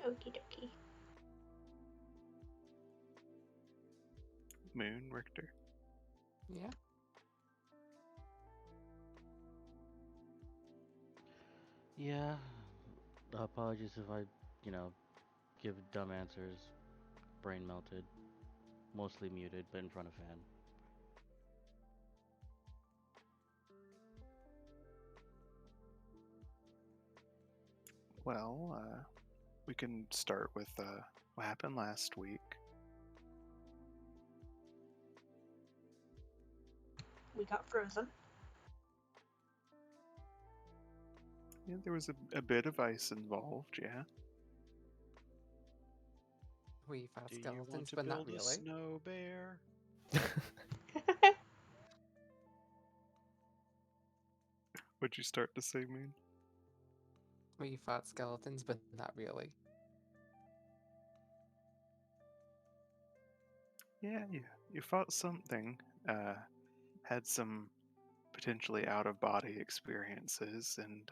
Okie dokie. Moon, Richter. Yeah. Yeah. Apologies if I, give dumb answers. Brain melted. Mostly muted, but in front of fan. Well, we can start with what happened last week. We got frozen. Yeah, there was a bit of ice involved, yeah. We fought Do you want skeletons, to but not build a really. snow bear? What'd you start to say, Moon? We fought skeletons, but not really. Yeah, you fought something. Had some potentially out-of-body experiences, and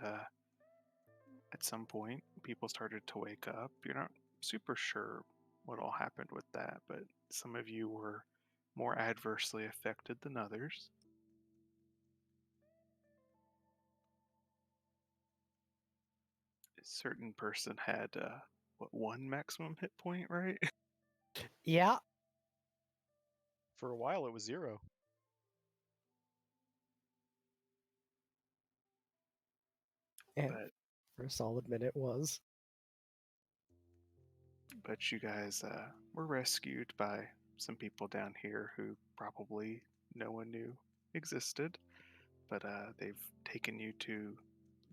at some point, people started to wake up. You're not super sure what all happened with that, but some of you were more adversely affected than others. A certain person had, one maximum hit point, right? Yeah. For a while, it was 0. And But for a solid minute was. But you guys were rescued by some people down here who probably no one knew existed. But they've taken you to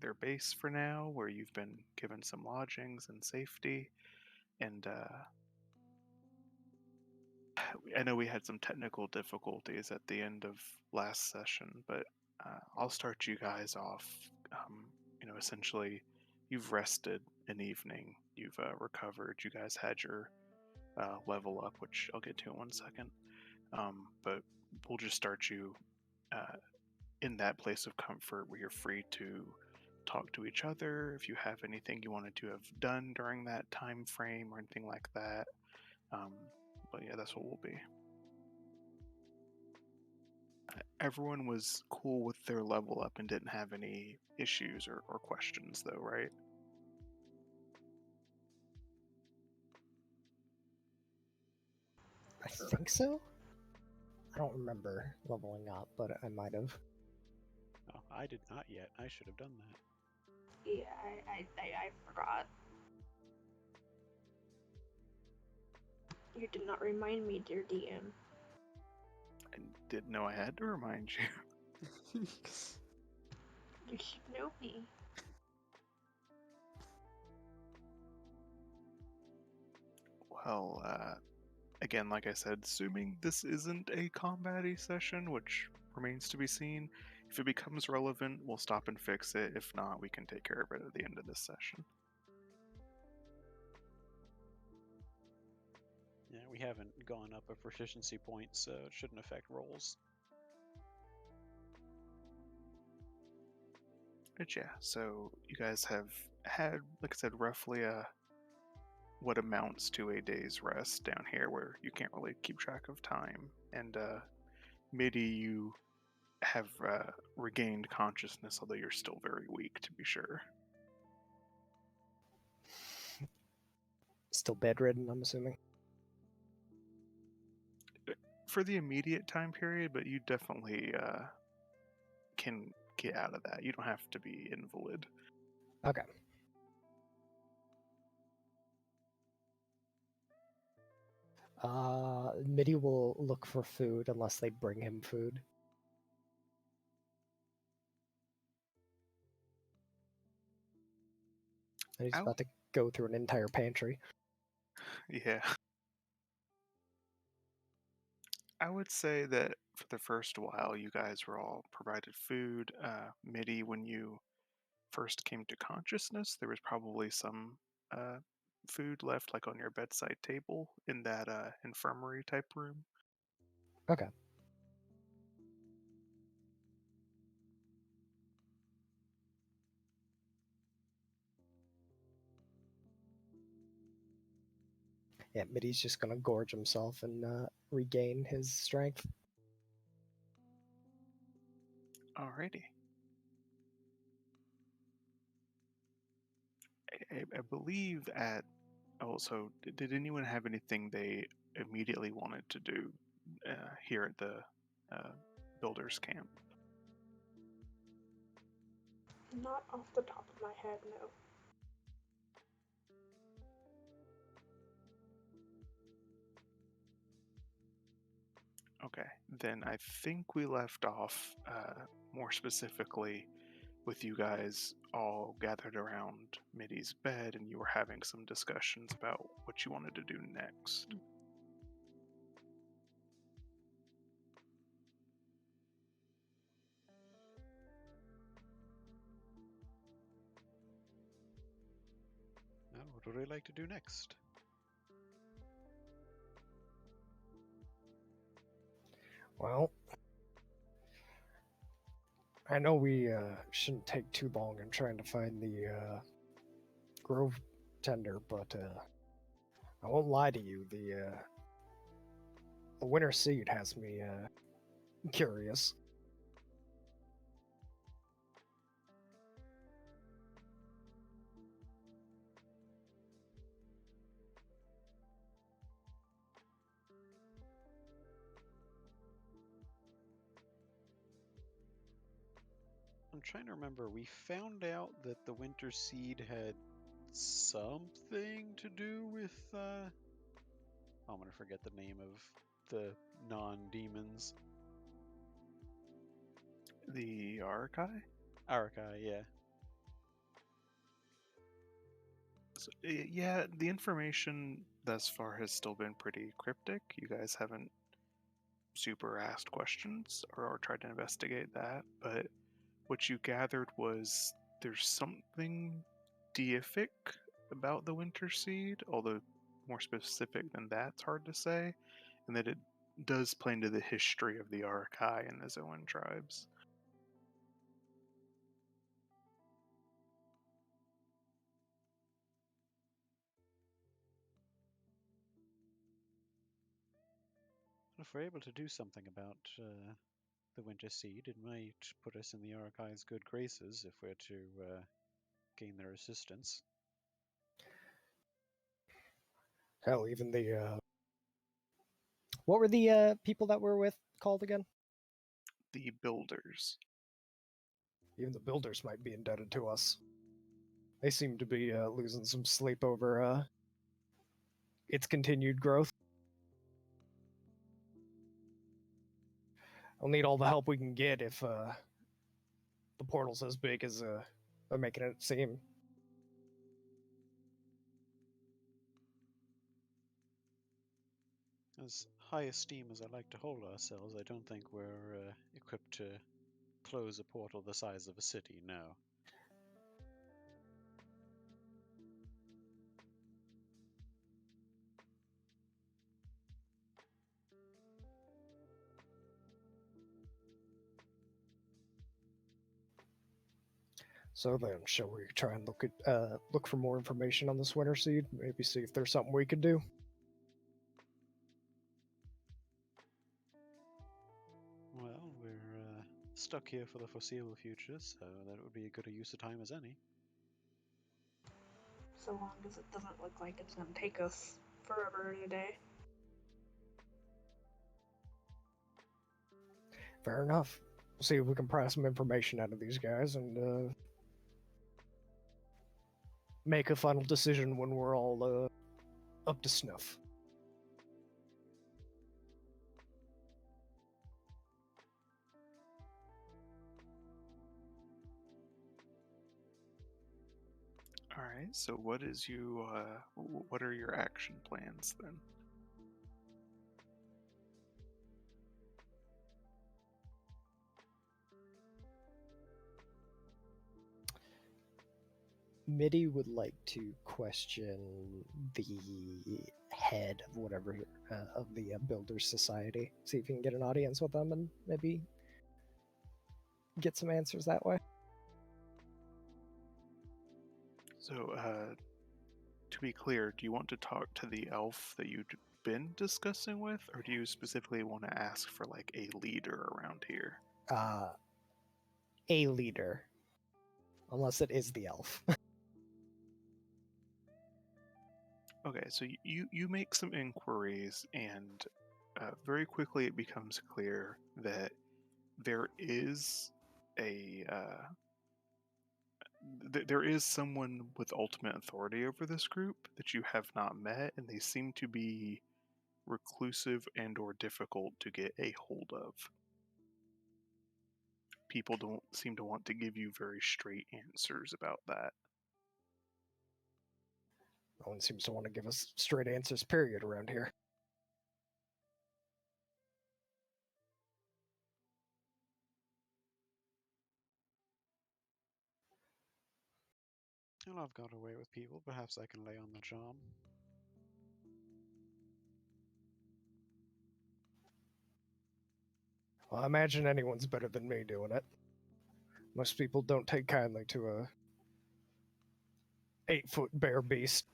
their base for now, where you've been given some lodgings and safety. And I know we had some technical difficulties at the end of last session, but I'll start you guys off. Essentially, you've rested an evening, you've recovered, you guys had your level up, which I'll get to in 1 second. But we'll just start you in that place of comfort where you're free to talk to each other if you have anything you wanted to have done during that time frame or anything like that. But yeah, that's what we'll be. Everyone was cool with their level up and didn't have any issues or questions, though, right? I think so. I don't remember leveling up, but I might have. Oh, I did not yet. I should have done that. Yeah, I forgot. You did not remind me, dear DM. I didn't know I had to remind you. You should know me. Well, again, like I said, assuming this isn't a combat-y session, which remains to be seen, if it becomes relevant, we'll stop and fix it. If not, we can take care of it at the end of this session. Yeah, we haven't gone up a proficiency point, so it shouldn't affect rolls. But yeah, so you guys have had, like I said, roughly what amounts to a day's rest down here, where you can't really keep track of time. And Midi, you have regained consciousness, although you're still very weak, to be sure. Still bedridden, I'm assuming. For the immediate time period, but you definitely can get out of that. You don't have to be invalid. Okay. Midi will look for food unless they bring him food. And he's about to go through an entire pantry. Yeah. I would say that for the first while, you guys were all provided food. Midi, when you first came to consciousness, there was probably some food left, like on your bedside table in that infirmary type room. Okay. Yeah, Mitty's just gonna gorge himself and regain his strength. Alrighty. I believe at also, did anyone have anything they immediately wanted to do here at the builders camp? Not off the top of my head, no. Okay, then I think we left off more specifically with you guys all gathered around Mitty's bed and you were having some discussions about what you wanted to do next. Now, what would we like to do next? Well, I know we shouldn't take too long in trying to find the Grove tender, but I won't lie to you. The Winter Seed has me curious. I'm trying to remember. We found out that the Winter Seed had something to do with. I'm gonna forget the name of the non-demons. The Arakai? Arakai, yeah. So, yeah, the information thus far has still been pretty cryptic. You guys haven't super asked questions or tried to investigate that, but what you gathered was there's something deific about the Winter Seed, although more specific than that's hard to say, and that it does play into the history of the Arakai and the Zoan tribes. If we're able to do something about the Winter Seed, it might put us in the Arakai's good graces if we're to gain their assistance. Hell, even the what were the people that we're with called again? The Builders. Even the builders might be indebted to us. They seem to be losing some sleep over its continued growth. I'll need all the help we can get if the portal's as big as they're making it seem. As high esteem as I like to hold ourselves, I don't think we're equipped to close a portal the size of a city, no. So then, shall we try and look for more information on this Winter Seed? Maybe see if there's something we could do. Well, we're stuck here for the foreseeable future, so that would be as good a use of time as any. So long as it doesn't look like it's gonna take us forever and a day. Fair enough. We'll see if we can pry some information out of these guys and make a final decision when we're all up to snuff. All right. So, what is you? What are your action plans then? Mitty would like to question the head of whatever of the Builders Society. See if he can get an audience with them and maybe get some answers that way. So, to be clear, do you want to talk to the elf that you'd been discussing with, or do you specifically want to ask for like a leader around here? A leader. Unless it is the elf. Okay, so you make some inquiries, and very quickly it becomes clear that there is there is someone with ultimate authority over this group that you have not met, and they seem to be reclusive and or difficult to get a hold of. People don't seem to want to give you very straight answers about that. No one seems to want to give us straight answers, period, around here. Well, I've got away with people. Perhaps I can lay on the charm. Well, I imagine anyone's better than me doing it. Most people don't take kindly to a 8-foot bear beast.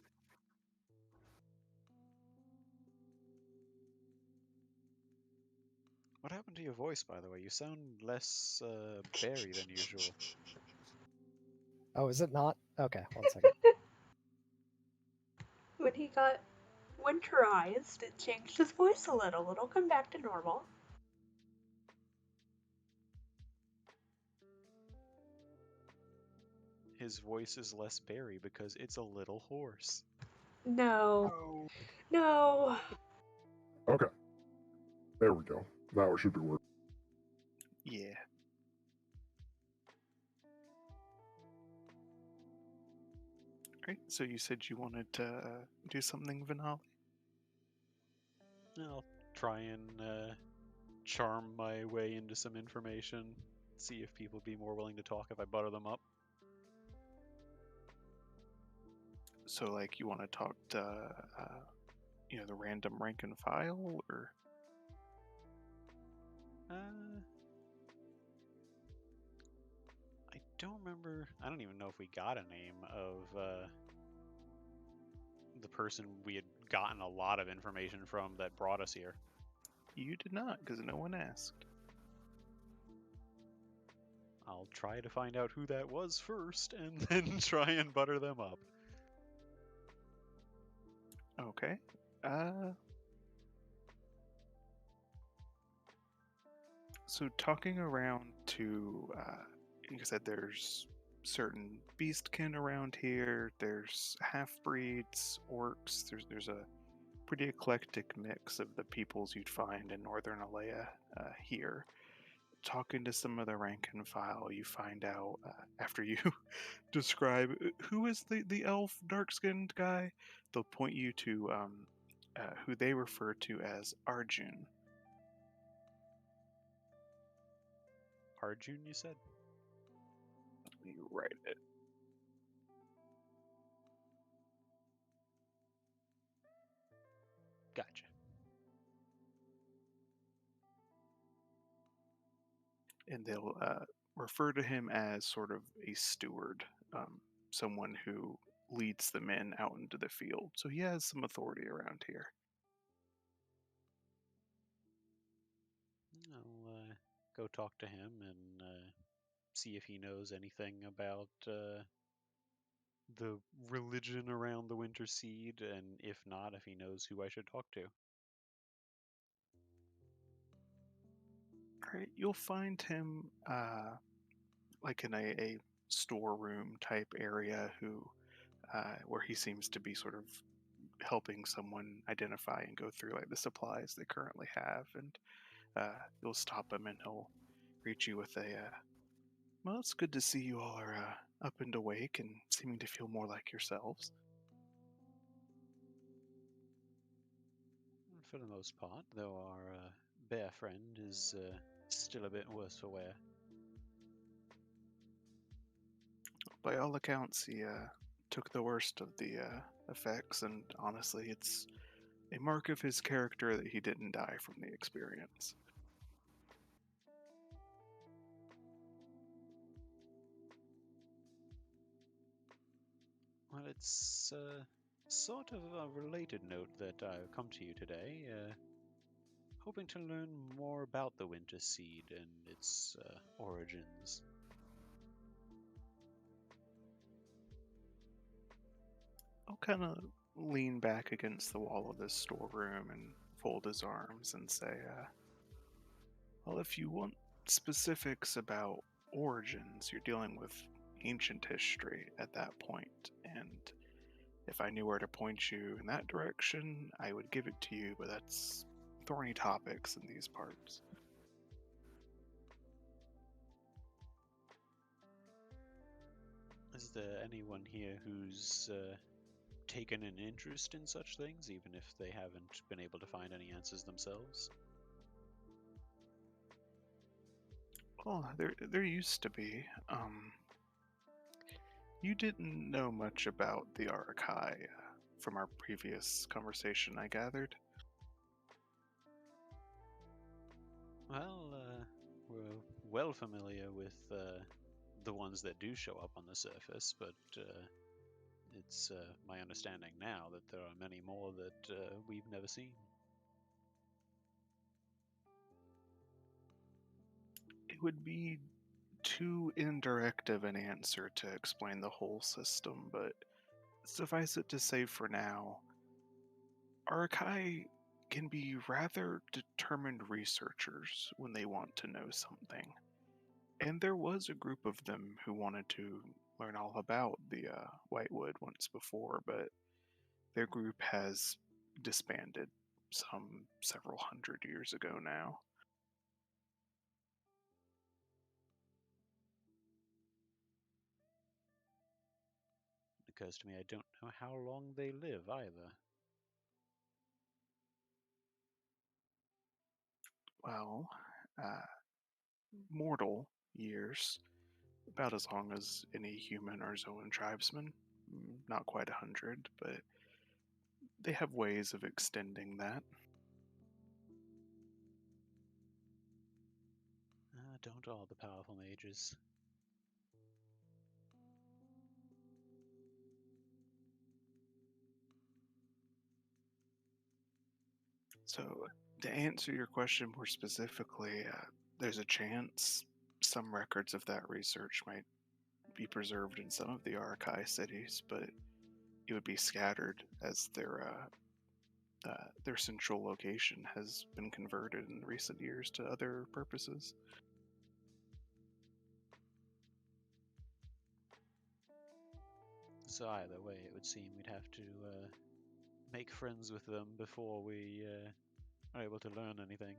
What happened to your voice, by the way? You sound less berry than usual. Oh, is it not? Okay, 1 second. When he got winterized, it changed his voice a little. It'll come back to normal. His voice is less berry because it's a little hoarse. No. No. Okay. There we go. Now it should be working. Yeah. Right. So you said you wanted to do something, Vinali? I'll try and charm my way into some information. See if people be more willing to talk if I butter them up. So, like, you want to talk to, the random rank and file, or? I don't remember. I don't even know if we got a name of the person we had gotten a lot of information from that brought us here. You did not, because no one asked. I'll try to find out who that was first, and then try and butter them up. Okay. So talking around to, like I said, there's certain beastkin around here. There's half-breeds, orcs. There's a pretty eclectic mix of the peoples you'd find in Northern Alea here. Talking to some of the rank and file, you find out after you describe who is the elf dark-skinned guy, they'll point you to who they refer to as Arjun. Arjun, you said? Let me write it. Gotcha. And they'll refer to him as sort of a steward, someone who leads the men out into the field. So he has some authority around here. I'll go talk to him and see if he knows anything about the religion around the Winter Seed, and if not, if he knows who I should talk to. All right, you'll find him like in a storeroom type area where he seems to be sort of helping someone identify and go through like the supplies they currently have, and you'll stop him and he'll greet you with a well, it's good to see you all are up and awake and seeming to feel more like yourselves. For the most part, though our bear friend is still a bit worse for wear. By all accounts, he took the worst of the effects, and honestly, it's a mark of his character that he didn't die from the experience. Well, it's Sort of a related note that I've come to you today, hoping to learn more about the Winter Seed and its origins. I'll kind of lean back against the wall of this storeroom and fold his arms and say, well, if you want specifics about origins, you're dealing with ancient history at that point, and if I knew where to point you in that direction, I would give it to you, but that's thorny topics in these parts. Is there anyone here who's taken an interest in such things, even if they haven't been able to find any answers themselves? Well, there used to be. You didn't know much about the Arakai from our previous conversation, I gathered. Well, we're well familiar with the ones that do show up on the surface, but it's my understanding now that there are many more that we've never seen. It would be too indirect of an answer to explain the whole system, but suffice it to say for now, Arakai can be rather determined researchers when they want to know something. And there was a group of them who wanted to learn all about the Whitewood once before, but their group has disbanded some several hundred years ago now. It occurs to me I don't know how long they live either. Well, mortal years, about as long as any human or Zoan tribesman. Not quite 100, but they have ways of extending that. Don't all the powerful mages? So, to answer your question more specifically, there's a chance some records of that research might be preserved in some of the Arakai cities, but it would be scattered as their central location has been converted in recent years to other purposes. So either way, it would seem we'd have to make friends with them before we are able to learn anything.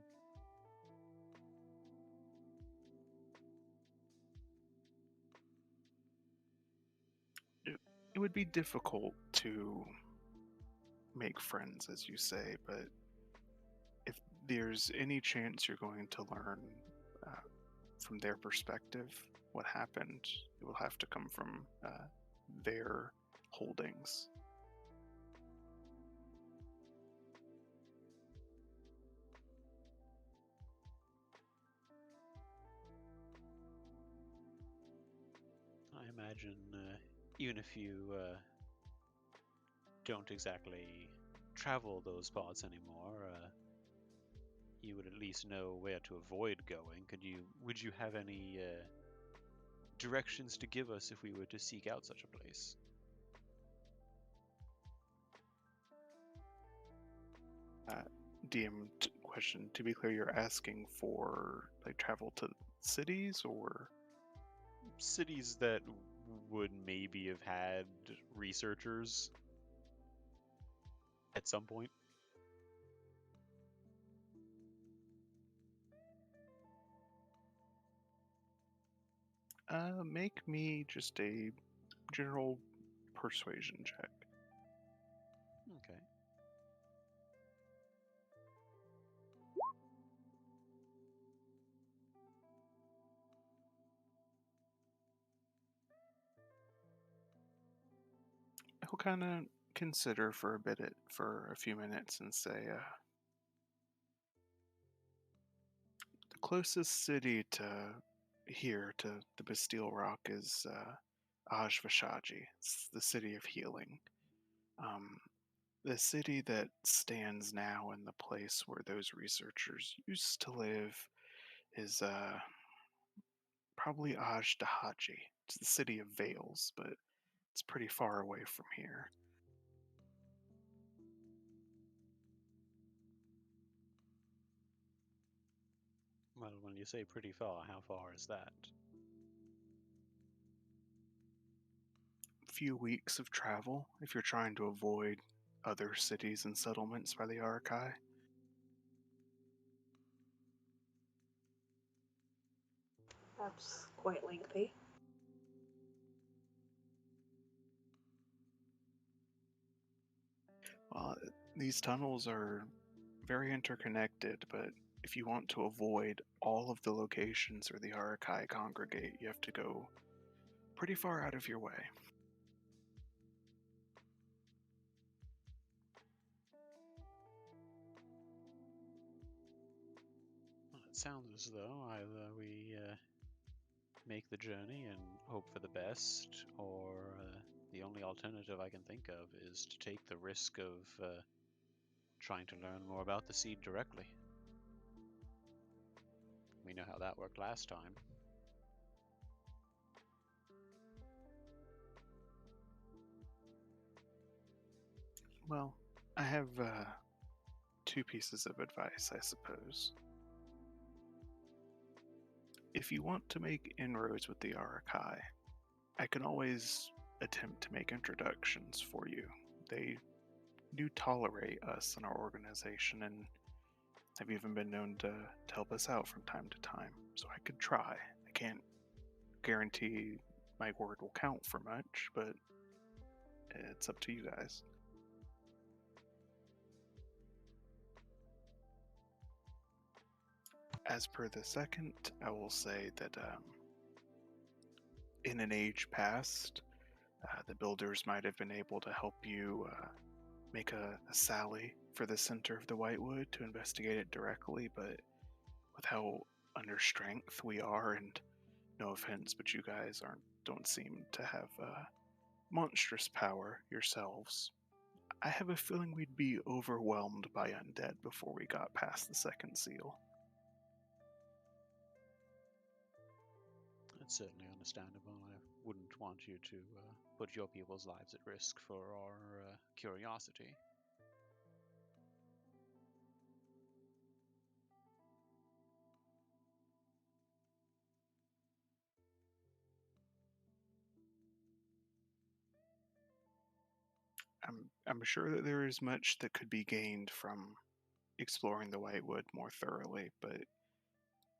It would be difficult to make friends, as you say, but if there's any chance you're going to learn uh, from their perspective what happened, it will have to come from their holdings. I imagine even if you don't exactly travel those parts anymore, you would at least know where to avoid going. Would you have any directions to give us if we were to seek out such a place? DM question. To be clear, you're asking for like travel to cities or Cities that would maybe have had researchers at some point. make me just a general persuasion check. Okay. He'll kind of consider for for a few minutes and say, the closest city to here to the Bastille Rock is Ajvashaji. It's the city of healing. Um, the city that stands now in the place where those researchers used to live is probably Ajdahaji. It's the city of Vales, but it's pretty far away from here. Well, when you say pretty far, how far is that? A few weeks of travel if you're trying to avoid other cities and settlements by the Arakai. That's quite lengthy. These tunnels are very interconnected, but if you want to avoid all of the locations where the Arakai congregate, you have to go pretty far out of your way. Well, it sounds as though either we make the journey and hope for the best, or the only alternative I can think of is to take the risk of trying to learn more about the seed directly. We know how that worked last time. Well, I have two pieces of advice, I suppose. If you want to make inroads with the Arakai, I can always attempt to make introductions for you. They do tolerate us in our organization and have even been known to help us out from time to time. So I could try. I can't guarantee my word will count for much, but it's up to you guys. As per the second, I will say that in an age past, the builders might have been able to help you make a sally for the center of the Whitewood to investigate it directly, but with how under strength we are, and no offense, but you guys don't seem to have monstrous power yourselves. I have a feeling we'd be overwhelmed by undead before we got past the second seal. That's certainly understandable. I wouldn't want you to put your people's lives at risk for our curiosity. I'm sure that there is much that could be gained from exploring the Whitewood more thoroughly, but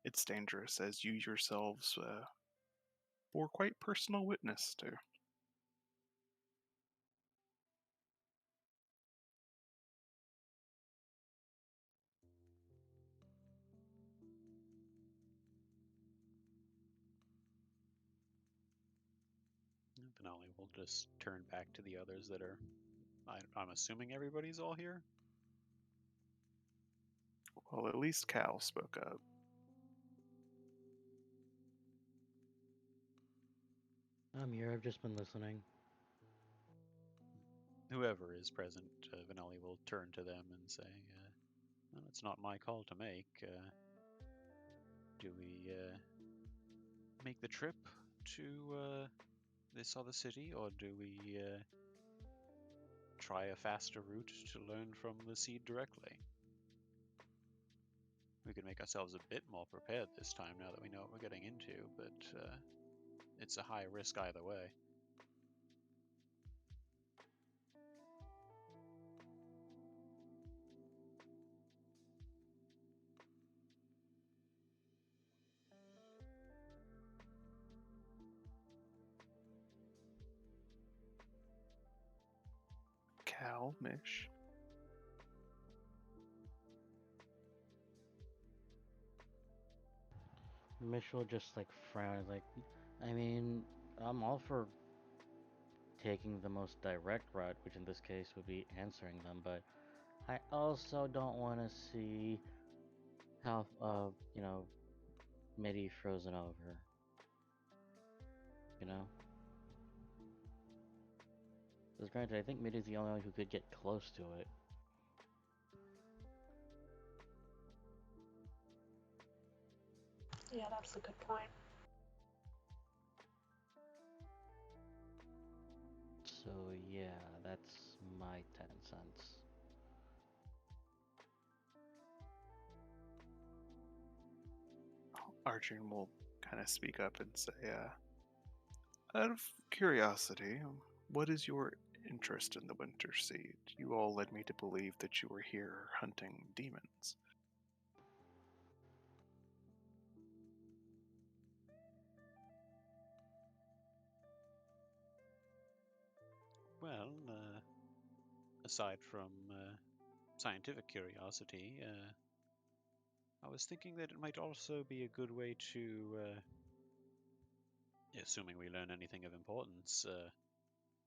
it's dangerous, as you yourselves bore quite personal witness to. Finale will just turn back to the others that are. I'm assuming everybody's all here? Well, at least Cal spoke up. I'm here. I've just been listening. Whoever is present, Vanelli will turn to them and say, well, it's not my call to make. Do we make the trip to this other city, or do we try a faster route to learn from the seed directly? We could make ourselves a bit more prepared this time now that we know what we're getting into, but it's a high risk either way. Cal, Mish. Mish will just like frown, like, I mean, I'm all for taking the most direct route, which in this case would be answering them, but I also don't want to see how, Midi frozen over. You know? Because granted, I think Midi's the only one who could get close to it. Yeah, that's a good point. So yeah, that's my 10 cents. Arjun will kind of speak up and say, out of curiosity, what is your interest in the Winter Seed? You all led me to believe that you were here hunting demons. Well, aside from scientific curiosity, I was thinking that it might also be a good way to, assuming we learn anything of importance,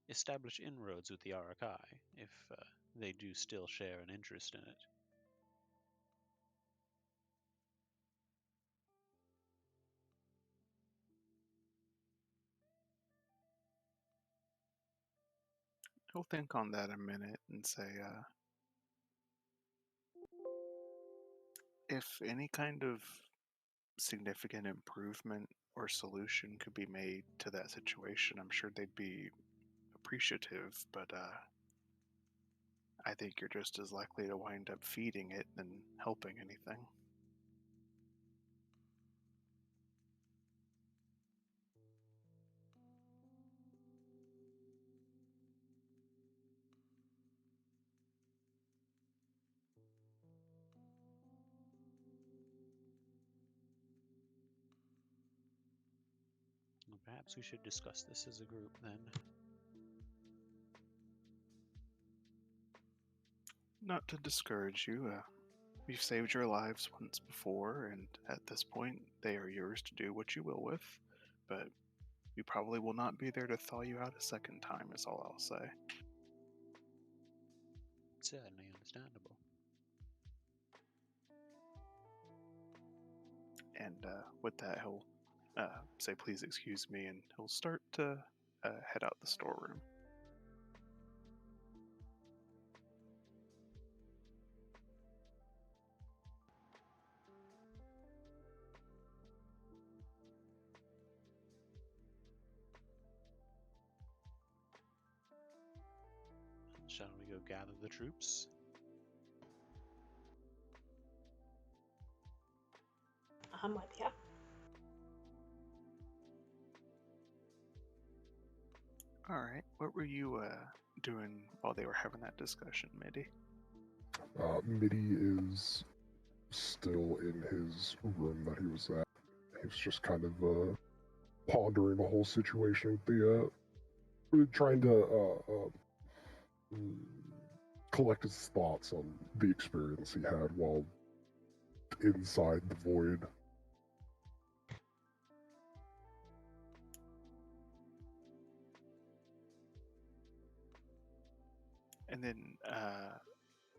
establish inroads with the Arakai, if they do still share an interest in it. He'll think on that a minute and say, if any kind of significant improvement or solution could be made to that situation, I'm sure they'd be appreciative, but I think you're just as likely to wind up feeding it than helping anything. Well, perhaps we should discuss this as a group then. Not to discourage you, you've saved your lives once before, and at this point, they are yours to do what you will with, but we probably will not be there to thaw you out a second time, is all I'll say. Certainly understandable. And with that, he'll say, please excuse me, and he'll start to head out the storeroom. Shall we go gather the troops? I'm with you. All right, what were you doing while they were having that discussion, Midi? Midi is still in his room that he was at. He's just kind of pondering the whole situation with the trying to collect his thoughts on the experience he had while inside the void. And then,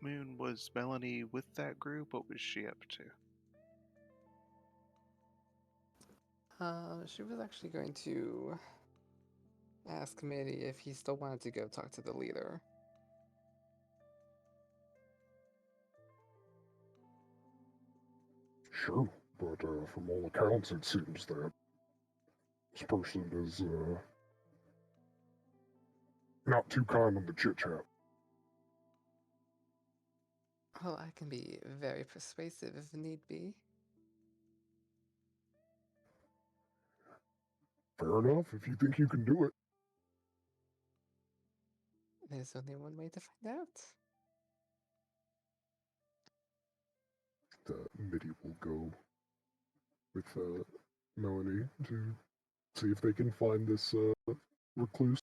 Moon, was Melanie with that group? What was she up to? She was actually going to ask Mitty if he still wanted to go talk to the leader. Sure, but from all accounts, it seems that this person is not too kind on the chit chat. Well, I can be very persuasive if need be. Fair enough, if you think you can do it. There's only one way to find out. Midi will go with Melanie to see if they can find this recluse.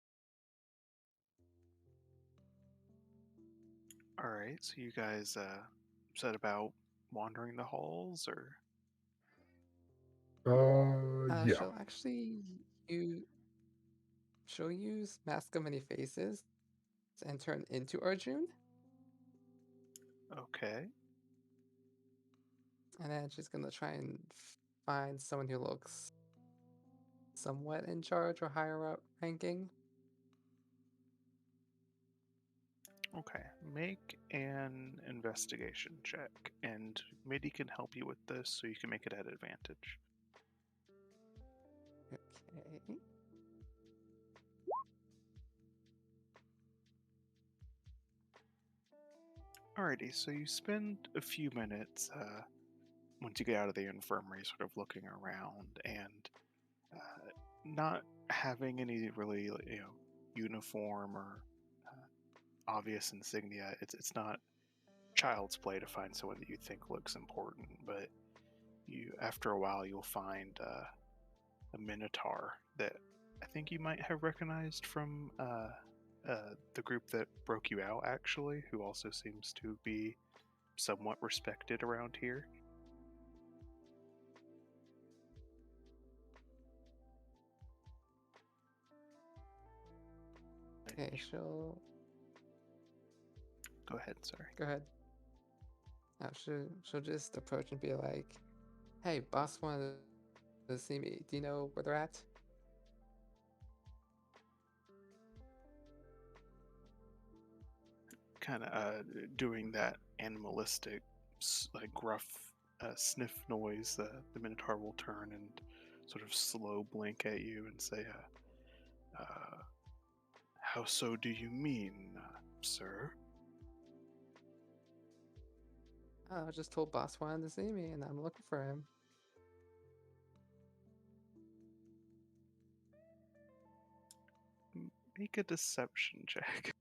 All right, so you guys set about wandering the halls, or? Yeah. She'll use Mask of Many Faces and turn into Arjun, Okay. and then she's gonna try and find someone who looks somewhat in charge or higher up ranking. Okay, make an investigation check, and Mitty can help you with this, so you can make it at advantage. Okay. Alrighty, so you spend a few minutes once you get out of the infirmary, sort of looking around and not having any really, uniform or obvious insignia. It's not child's play to find someone that you think looks important, but you after a while you'll find a minotaur that I think you might have recognized from the group that broke you out, actually, who also seems to be somewhat respected around here. Okay, she'll Go ahead, sorry. go ahead. Now she'll just approach and be like, "Hey, boss wanted to see me. Do you know where they're at?" Kind of doing that animalistic, like gruff sniff noise. The minotaur will turn and sort of slow blink at you and say, "How so do you mean, sir?" Oh, I just told boss wanted to see me, and I'm looking for him. Make a deception check.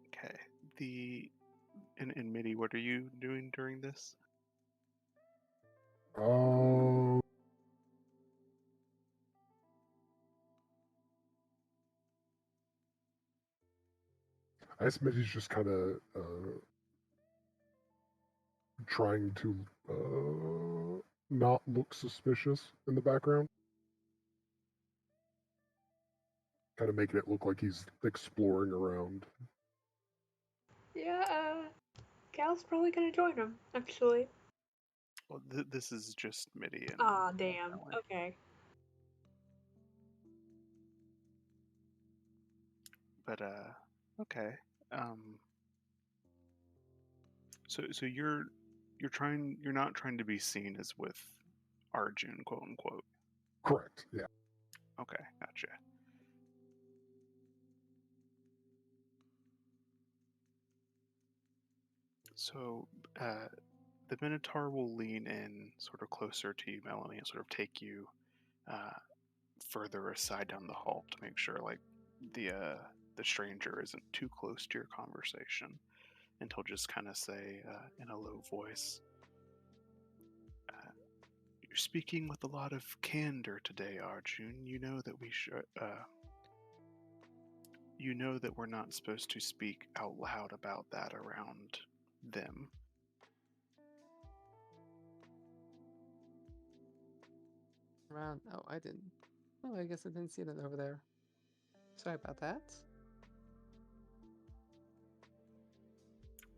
Okay. And Mitty, what are you doing during this? Um, I guess Mitty's just kind of trying to not look suspicious in the background. Kind of making it look like he's exploring around. Yeah, Cal's probably gonna join him, actually. Well, this is just Mitty and. Aw, damn. Ellen. Okay. But okay. So you're not trying to be seen as with Arjun, quote unquote. Correct. Yeah. Okay, gotcha. So the Minotaur will lean in sort of closer to you, Melanie, and sort of take you further aside down the hall to make sure like the stranger isn't too close to your conversation. And he'll just kind of say in a low voice, "You're speaking with a lot of candor today, Arjun. You know that we should. You know that we're not supposed to speak out loud about that around them." Around. Oh, I didn't. Oh, I guess I didn't see that over there. Sorry about that.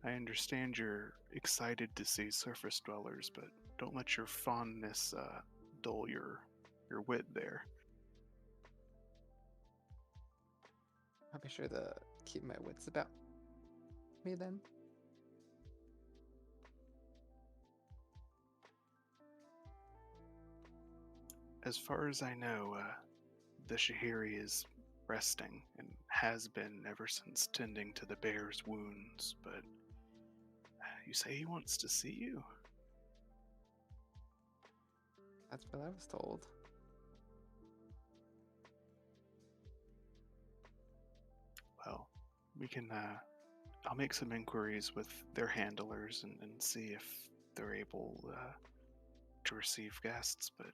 I understand you're excited to see surface dwellers, but don't let your fondness dull your wit there. I'll be sure to keep my wits about me then. As far as I know, the Shahiri is resting and has been ever since tending to the bear's wounds, but you say he wants to see you? That's what I was told. Well, we can, I'll make some inquiries with their handlers and see if they're able to receive guests, but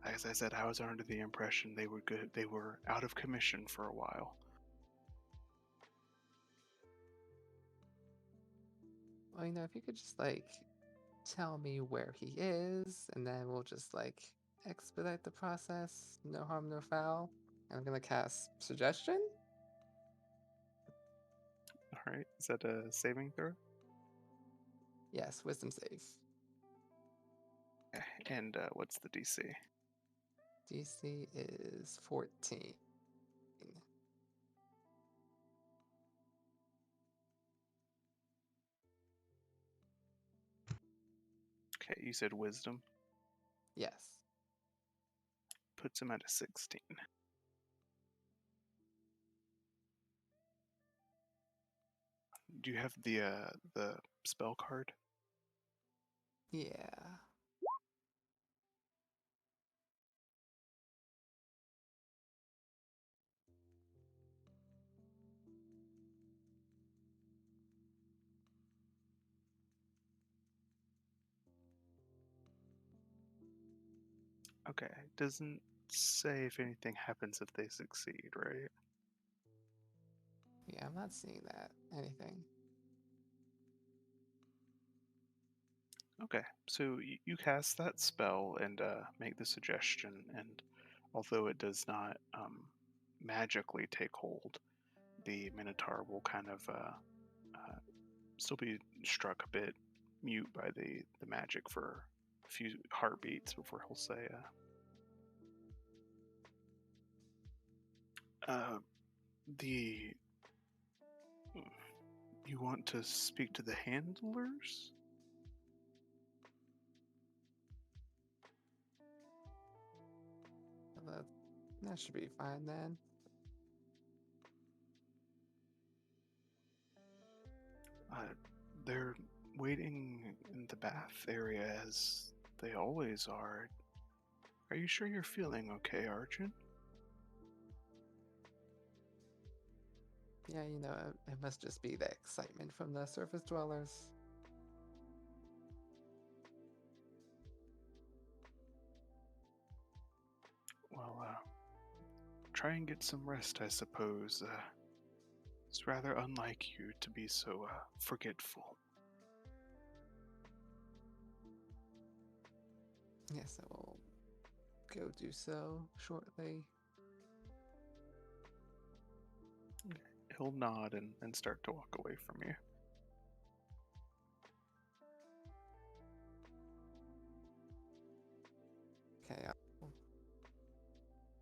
as I said, I was under the impression they were good. They were out of commission for a while. Well, if you could just like tell me where he is, and then we'll just like expedite the process. No harm, no foul. And I'm gonna cast suggestion. All right, is that a saving throw? Yes, wisdom save. And what's the DC? DC is 14. Okay, you said wisdom. Yes. Puts him at a 16. Do you have the spell card? Yeah. Okay, it doesn't say if anything happens if they succeed, right? Yeah, I'm not seeing that. Anything. Okay, so you cast that spell and make the suggestion, and although it does not magically take hold, the Minotaur will kind of still be struck a bit mute by the magic for a few heartbeats before he'll say, the you want to speak to the handlers? That, that should be fine then. They're waiting in the bath area as they always are. Are you sure you're feeling okay, Arjun? Yeah, you know, it must just be the excitement from the surface dwellers. Well, try and get some rest, I suppose. It's rather unlike you to be so forgetful. Yes, I will go do so shortly. He'll nod and start to walk away from you. Okay, I'll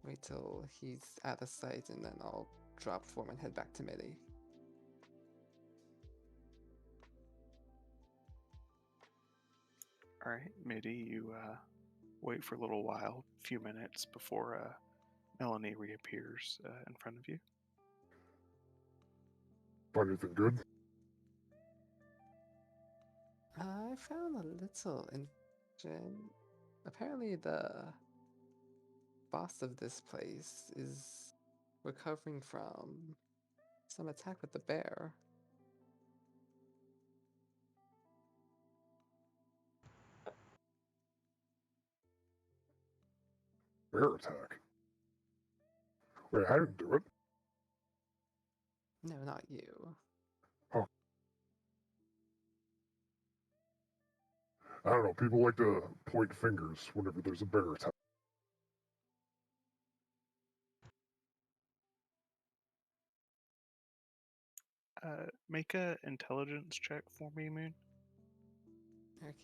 wait till he's out of sight and then I'll drop form and head back to Mitty. All right, Mitty, you wait for a little while, a few minutes before Melanie reappears in front of you. Find anything good? I found a little information. Apparently, the boss of this place is recovering from some attack with the bear. Bear attack. Wait, I didn't do it. No, not you. I don't know. People like to point fingers whenever there's a bear attack. Make a intelligence check for me, Moon. Okay.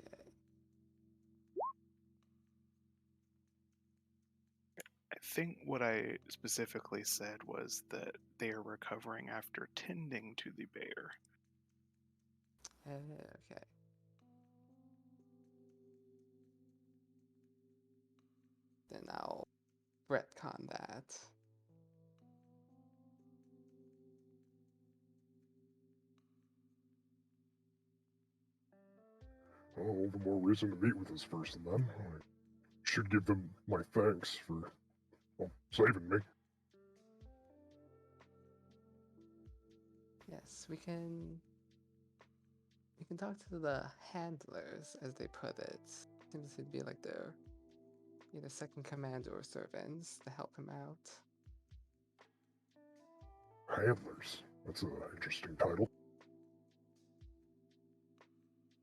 I think what I specifically said was that they are recovering after tending to the bear. Okay. Then I'll retcon that. Oh, all the more reason to meet with this person then. I should give them my thanks for, well, saving me. Yes, we can talk to the handlers, as they put it. Seems to be like their either second command or servants to help him out. Handlers. That's an interesting title.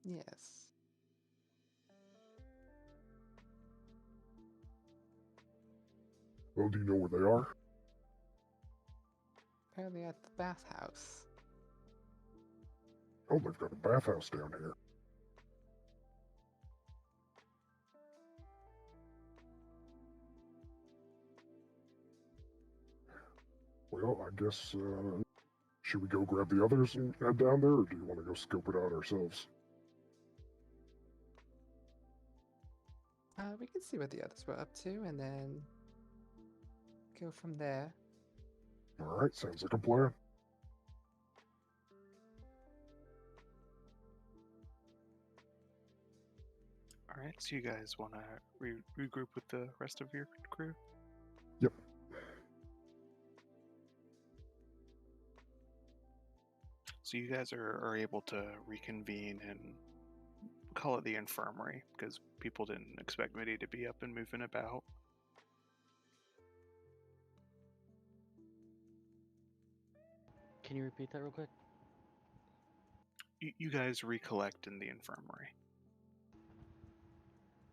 Yes. Well, do you know where they are? Apparently at the bathhouse. Oh, they've got a bathhouse down here. Well, I guess, should we go grab the others and head down there, or do you want to go scope it out ourselves? We can see what the others were up to and then go from there. Alright, sounds like a plan. All right, so you guys want to regroup with the rest of your crew? Yep. So you guys are able to reconvene and call it the infirmary because people didn't expect Mitty to be up and moving about. Can you repeat that real quick? You guys recollect in the infirmary.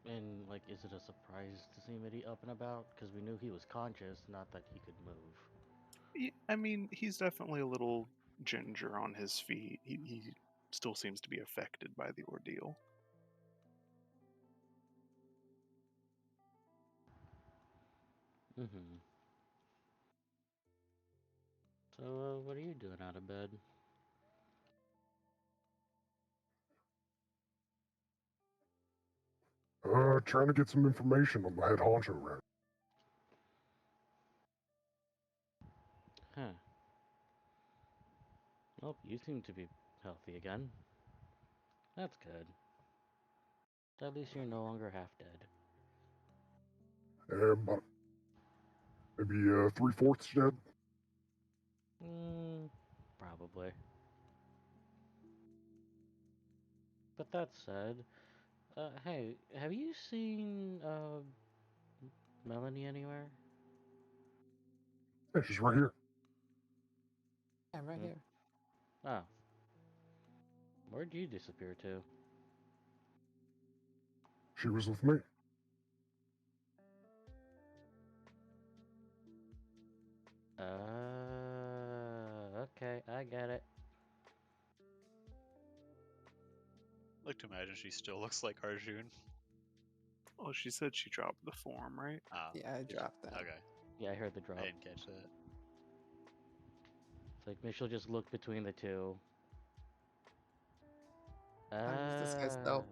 And, like, is it a surprise to see Mitty up and about? Because we knew he was conscious, not that he could move. I mean, he's definitely a little ginger on his feet. He still seems to be affected by the ordeal. Mm-hmm. So, what are you doing out of bed? Trying to get some information on the head honcho around. Huh. Well, you seem to be healthy again. That's good. At least you're no longer half dead. About maybe 3/4 dead. Probably. But that said, hey, have you seen, Melanie anywhere? Yeah, she's right here. I'm right Hmm. here. Oh. Where'd you disappear to? She was with me. Okay, I get it. I like to imagine she still looks like Arjun. Well, she said she dropped the form, right? Oh, Yeah, I dropped that. okay. Yeah, I heard the drop. I didn't catch that. It's like Mitchell just looked between the two. I'll use this guy's self.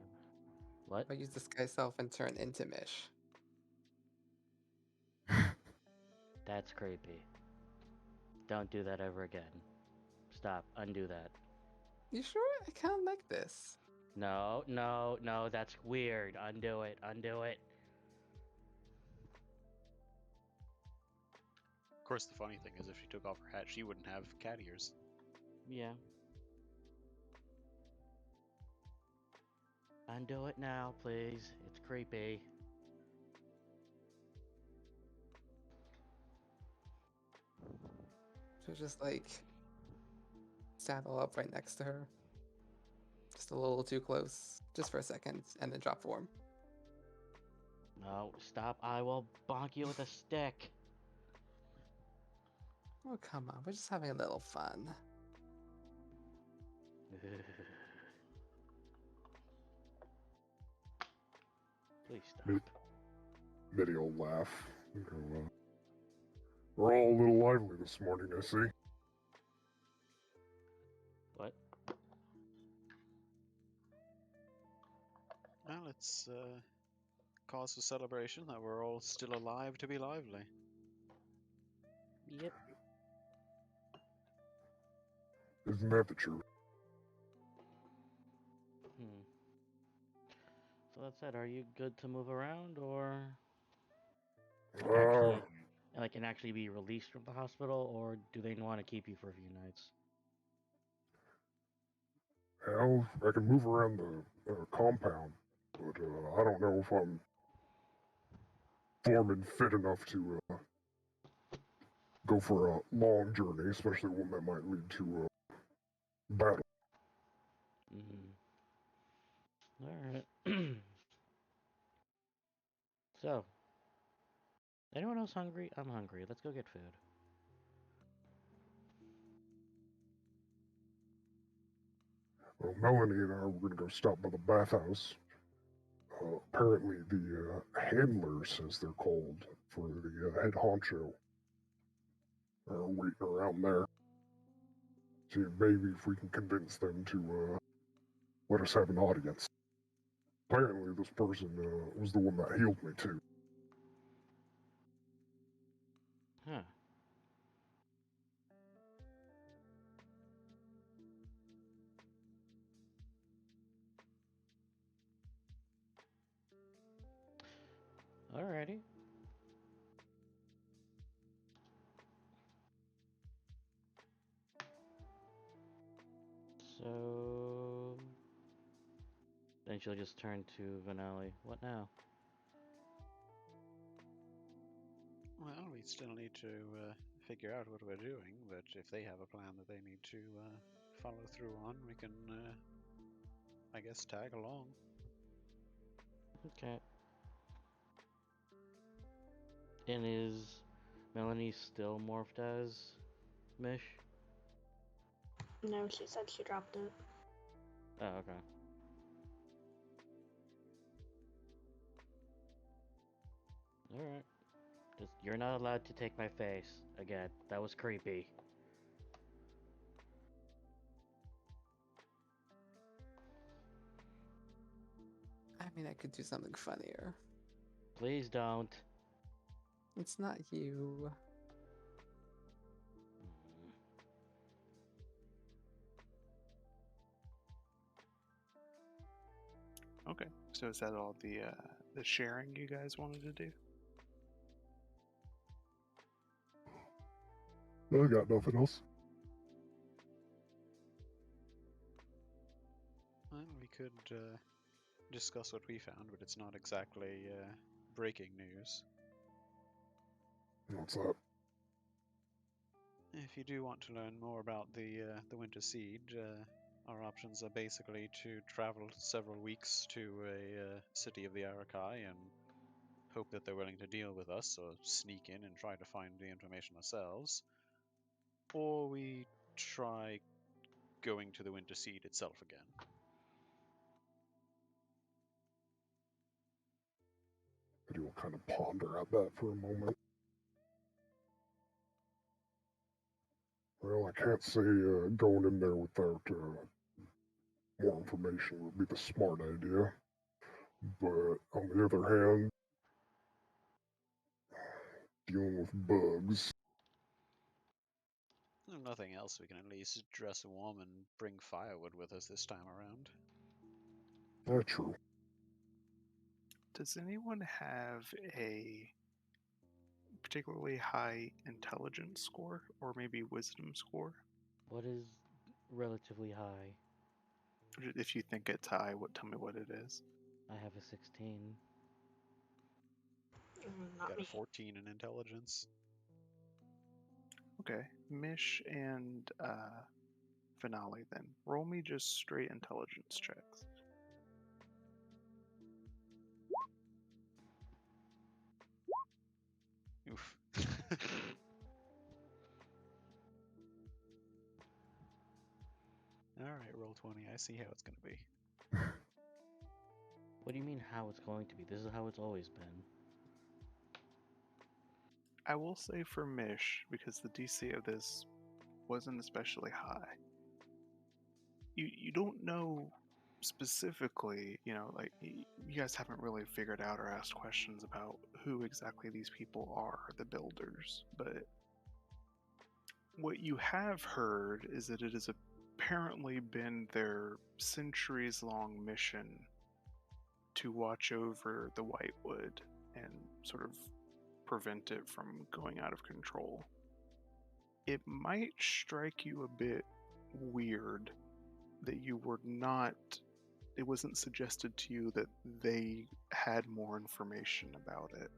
What? I'll use this guy's self and turn into Mish. That's creepy. Don't do that ever again. Stop. Undo that. You sure? I kind of like this. No, no, no, that's weird. Undo it. Undo it. Of course, the funny thing is, if she took off her hat, she wouldn't have cat ears. Yeah. Undo it now, please. It's creepy. So just like saddle up right next to her. Just a little too close, just for a second, and then drop form. No, stop. I will bonk you with a stick. Oh, come on. We're just having a little fun. Please stop. Mitty will laugh. And go, we're all a little lively this morning, I see. What? Well, it's cause for celebration that we're all still alive to be lively. Yep. Isn't that the truth? So that said, are you good to move around, or Uh, and actually be released from the hospital, or do they want to keep you for a few nights? hell, I can move around the compound, but I don't know if I'm form and fit enough to go for a long journey, especially one that might lead to battle. Alright. So, anyone else hungry? I'm hungry. Let's go get food. Well, Melanie and I were going to go stop by the bathhouse. Apparently, the handlers, as they're called, for the head honcho, are waiting around there. See, maybe if we can convince them to let us have an audience. Apparently, this person was the one that healed me too. Huh. Alrighty. So then she'll just turn to Vanelli. What now? Well, we still need to figure out what we're doing, but if they have a plan that they need to follow through on, we can, I guess, tag along. Okay. And is Melanie still morphed as Mish? No, she said she dropped it. Oh, okay. Alright. Just, you're not allowed to take my face. Again, that was creepy. I mean, I could do something funnier. Please don't. It's not you. Mm. Okay, so is that all the sharing you guys wanted to do? I got nothing else. Well, we could discuss what we found, but it's not exactly breaking news. What's that? If you do want to learn more about the Winter Siege, our options are basically to travel several weeks to a city of the Arakai and hope that they're willing to deal with us, or sneak in and try to find the information ourselves, or we try going to the Winter Seed itself again. Eddie will kind of ponder at that for a moment. Well, I can't say going in there without more information would be the smart idea. But on the other hand, dealing with bugs. If nothing else, we can at least dress warm and bring firewood with us this time around. That's true. Does anyone have a particularly high intelligence score or maybe wisdom score? What is relatively high? If you think it's high, tell me what it is. I have a 16. Not Got me. a 14 in intelligence. Okay, Mish and Finale then. Roll me just straight intelligence checks. Oof. Alright, roll 20. I see how it's going to be. What do you mean how it's going to be? This is how it's always been. I will say for Mish, because the DC of this wasn't especially high, you don't know specifically, like you guys haven't really figured out or asked questions about who exactly these people are, the builders, but what you have heard is that it has apparently been their centuries-long mission to watch over the Whitewood and sort of prevent it from going out of control. It might strike you a bit weird that it wasn't suggested to you that they had more information about it.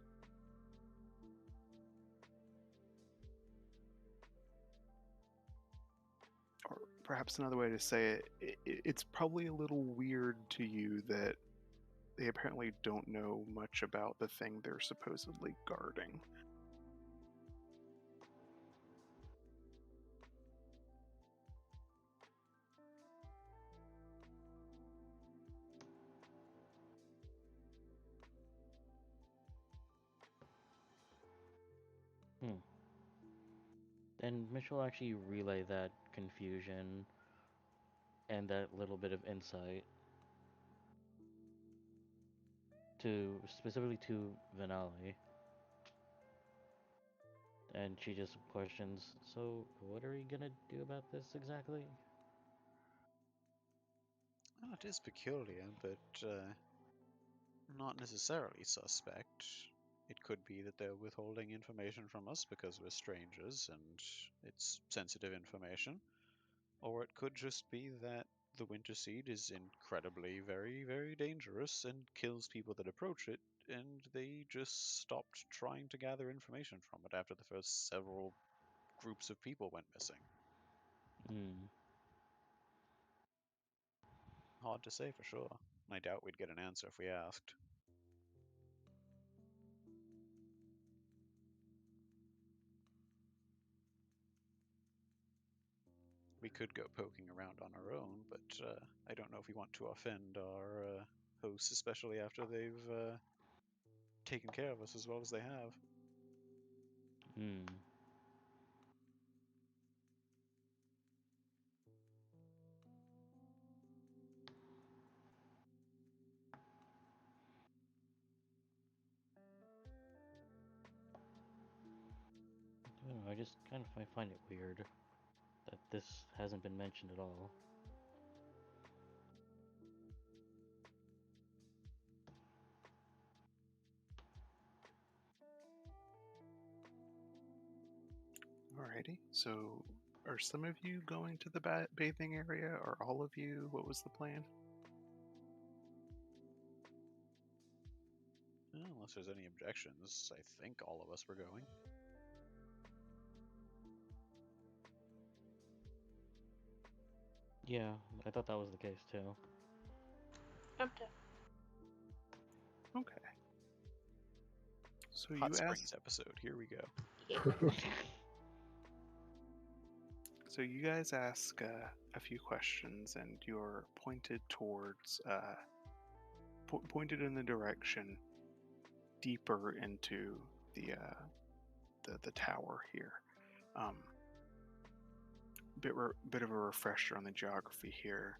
Or perhaps another way to say it's probably a little weird to you that they apparently don't know much about the thing they're supposedly guarding. then Mitch will actually relay that confusion and that little bit of insight specifically to Vanelli. And she just questions, so what are we gonna do about this exactly? Well, it is peculiar, but not necessarily suspect. It could be that they're withholding information from us because we're strangers and it's sensitive information. Or it could just be that the Winter Seed is incredibly, very, very dangerous and kills people that approach it, and they just stopped trying to gather information from it after the first several groups of people went missing. Hmm. Hard to say for sure. I doubt we'd get an answer if we asked. We could go poking around on our own, but I don't know if we want to offend our hosts, especially after they've taken care of us as well as they have. Hmm. I don't know, I just kind of find it weird that this hasn't been mentioned at all. Alrighty. So, are some of you going to the bathing area, or all of you? What was the plan? Unless there's any objections, I think all of us were going. Yeah, I thought that was the case too. I'm done. Okay. So Hot you Springs asked. episode. Here we go. So you guys ask a few questions, and you're pointed towards, pointed in the direction deeper into the tower here. Bit of a refresher on the geography here.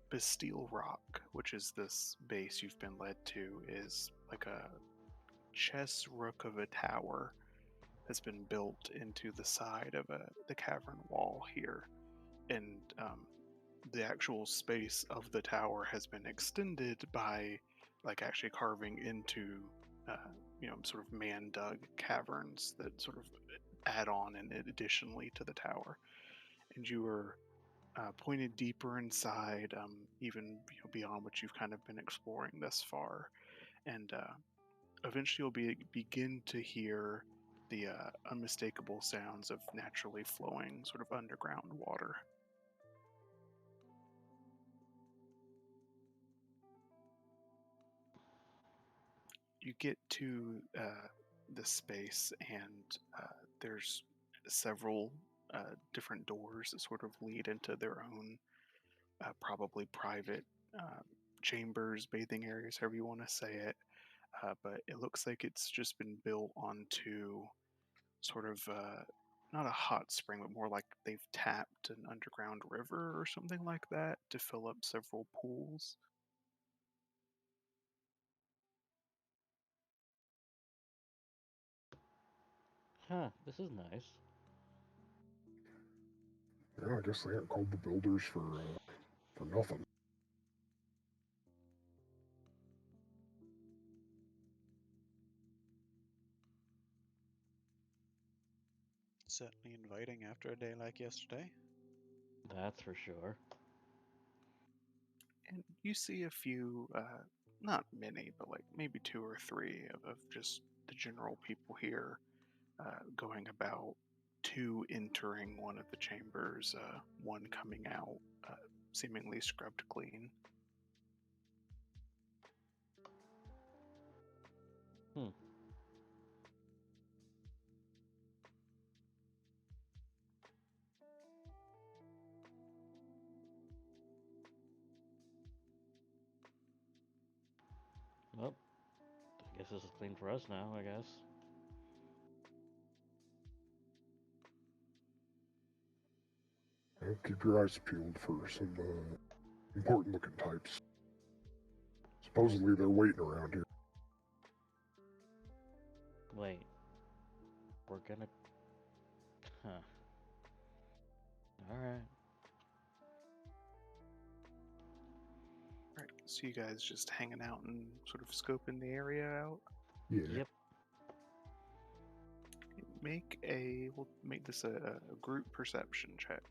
Bastille Rock, which is this base you've been led to, is like a chess rook of a tower has been built into the side of the cavern wall here, and the actual space of the tower has been extended by like actually carving into sort of man-dug caverns that sort of add on and additionally to the tower, and you were pointed deeper inside, even beyond what you've kind of been exploring thus far, and eventually you'll begin to hear the unmistakable sounds of naturally flowing sort of underground water. You get to the space, and there's several different doors that sort of lead into their own probably private chambers, bathing areas, however you want to say it. But it looks like it's just been built onto sort of not a hot spring, but more like they've tapped an underground river or something like that to fill up several pools. Huh, this is nice. Yeah, I guess they aren't called the builders for nothing. Certainly inviting after a day like yesterday. That's for sure. And you see a few, not many, but like maybe two or three of just the general people here going about, two entering one of the chambers, one coming out, seemingly scrubbed clean. Hmm. Well, I guess this is clean for us now, I guess. Keep your eyes peeled for some important looking types. Supposedly they're waiting around here. Wait. We're gonna. Huh. Alright. Alright, so you guys just hanging out and sort of scoping the area out? Yeah. Yep. We'll make this a group perception check.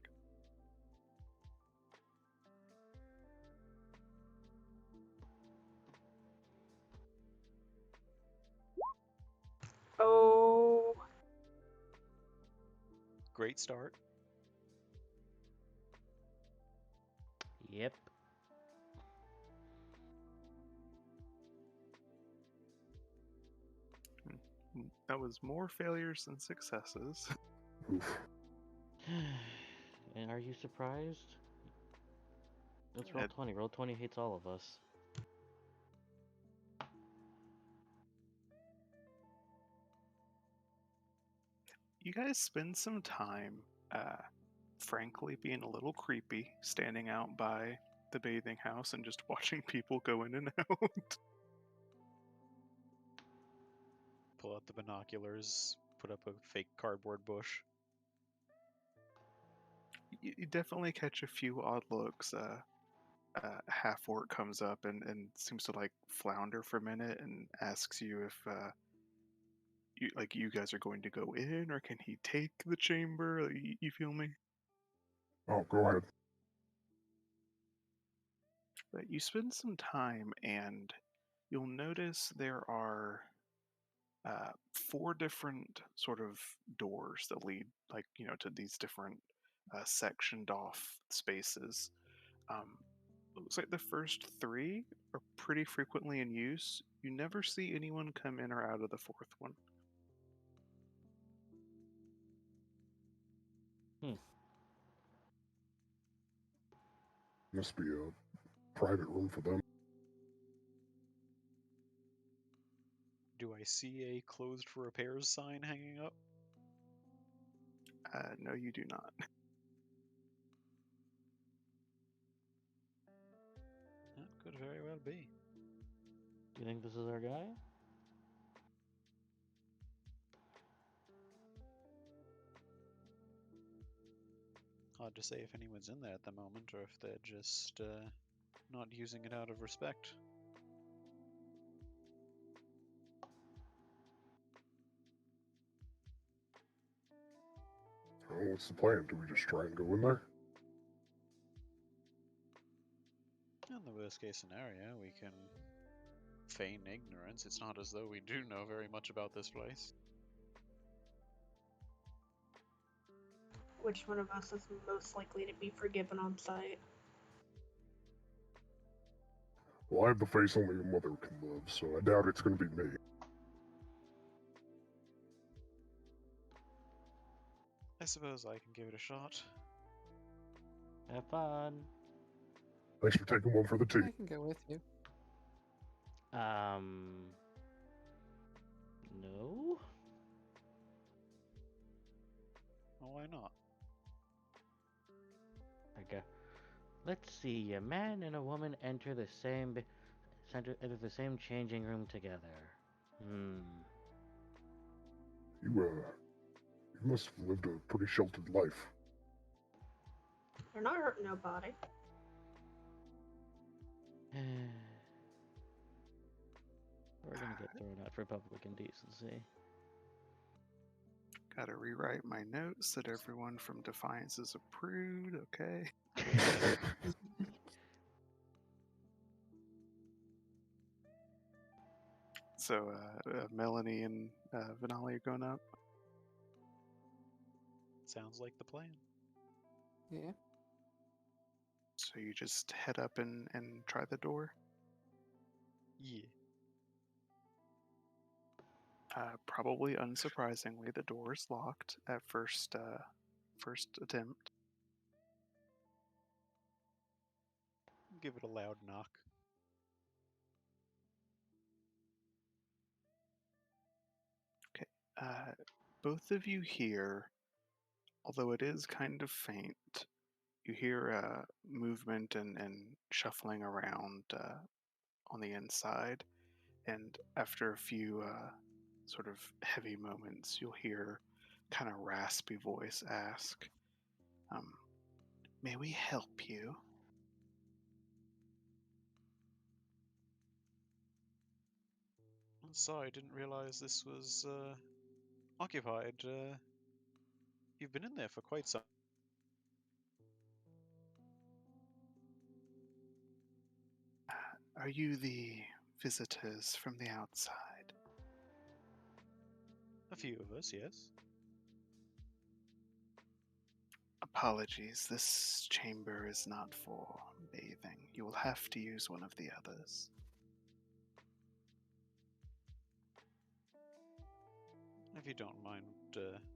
Oh, Great start. Yep. That was more failures than successes. Oof. And are you surprised? Let's roll Ed- 20. Roll 20 hates all of us. You guys spend some time, frankly, being a little creepy, standing out by the bathing house and just watching people go in and out. Pull out the binoculars, put up a fake cardboard bush. You definitely catch a few odd looks. Half orc comes up and seems to like flounder for a minute and asks you if you guys are going to go in or can he take the chamber? You feel me? Oh, go ahead. But you spend some time and you'll notice there are 4 different sort of doors that lead to these different sectioned off spaces. Looks like the first 3 are pretty frequently in use. You never see anyone come in or out of the 4th one. Must be a private room for them. Do I see a closed for repairs sign hanging up? No, you do not. That could very well be. Do you think this is our guy? Hard to say if anyone's in there at the moment or if they're just not using it out of respect. Oh, what's the plan? Do we just try and go in there? In the worst case scenario, we can feign ignorance. It's not as though we do know very much about this place. which one of us is most likely to be forgiven on sight? Well, I have the face only a mother can love, so I doubt it's going to be me. I suppose I can give it a shot. Have fun. Thanks for taking one for the team. I can go with you. No? Well, why not? Okay. Let's see. A man and a woman enter the same changing room together. You must have lived a pretty sheltered life. They're not hurting nobody. We're gonna get thrown out for public indecency. Gotta rewrite my notes that everyone from Defiance is a prude, okay? So, Melanie and Vinali are going up. Sounds like the plan. Yeah. So you just head up and try the door. Yeah. Probably unsurprisingly, the door is locked at first attempt. Give it a loud knock. Both of you hear, although it is kind of faint, You hear movement and shuffling around on the inside, and after a few sort of heavy moments, you'll hear kind of raspy voice ask, "May we help you?" I'm sorry, I didn't realize this was occupied. You've been in there for quite some. Are you the visitors from the outside? A few of us, yes. Apologies, this chamber is not for bathing. You will have to use one of the others. If you don't mind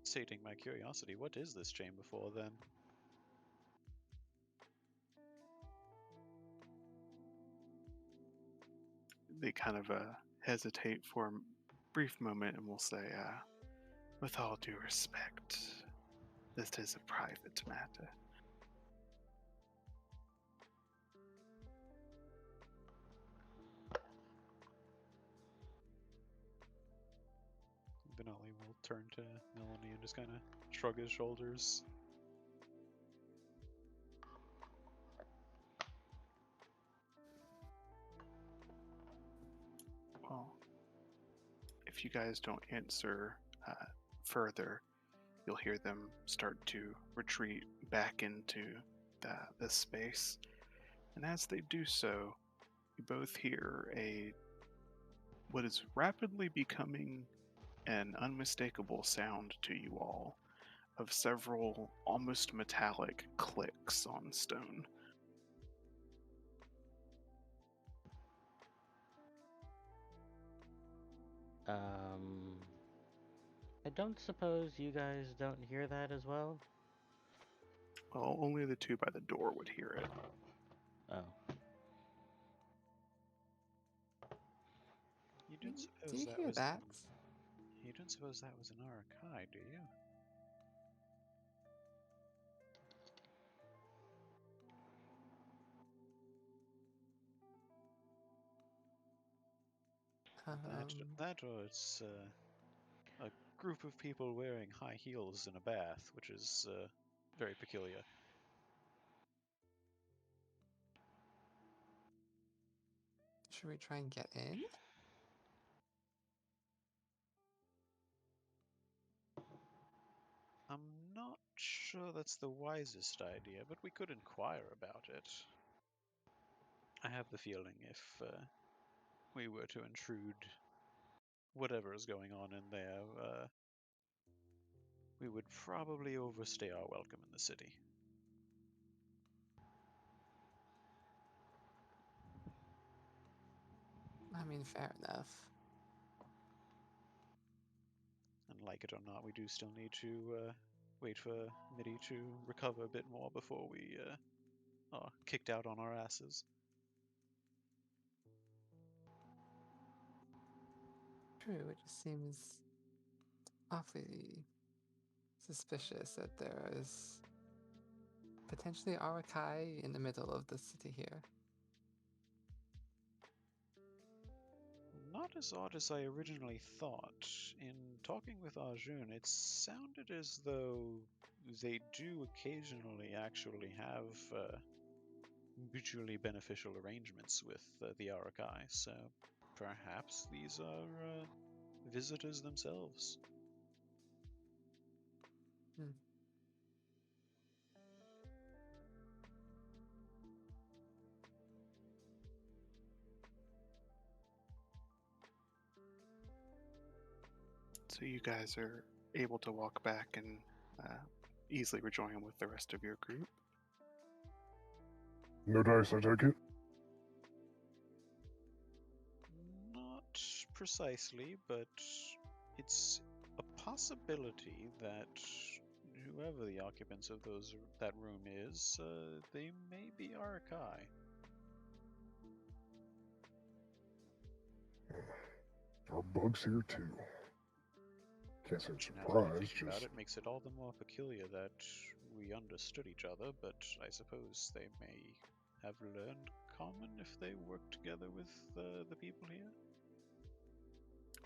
sating my curiosity, what is this chamber for then? They kind of hesitate for a brief moment and will say, with all due respect, this is a private matter. Benelli will turn to Melanie and just kind of shrug his shoulders. Well, if you guys don't answer further, you'll hear them start to retreat back into the space. And as they do so, you both hear what is rapidly becoming an unmistakable sound to you all of several almost metallic clicks on stone. I don't suppose you guys don't hear that as well? Well, only the two by the door would hear it. Oh. You don't Do suppose you that hear was that? You don't suppose that was an Arakai, do you? That or it's a group of people wearing high heels in a bath, which is very peculiar. Should we try and get in? I'm not sure that's the wisest idea, but we could inquire about it. I have the feeling if we were to intrude whatever is going on in there, we would probably overstay our welcome in the city. I mean, fair enough. And like it or not, we do still need to wait for Mitty to recover a bit more before we are kicked out on our asses. True, it just seems awfully suspicious that there is potentially Arakai in the middle of the city here. Not as odd as I originally thought. In talking with Arjun, it sounded as though they do occasionally actually have mutually beneficial arrangements with the Arakai, so perhaps these are visitors themselves. So you guys are able to walk back and easily rejoin with the rest of your group. No dice, I take it? Not precisely, but it's a possibility that whoever the occupants of that room is, they may be Arakai. There are bugs here too. Can't say I'm Now that I surprised, think about just it, makes it all the more peculiar that we understood each other, but I suppose they may have learned common if they work together with the people here.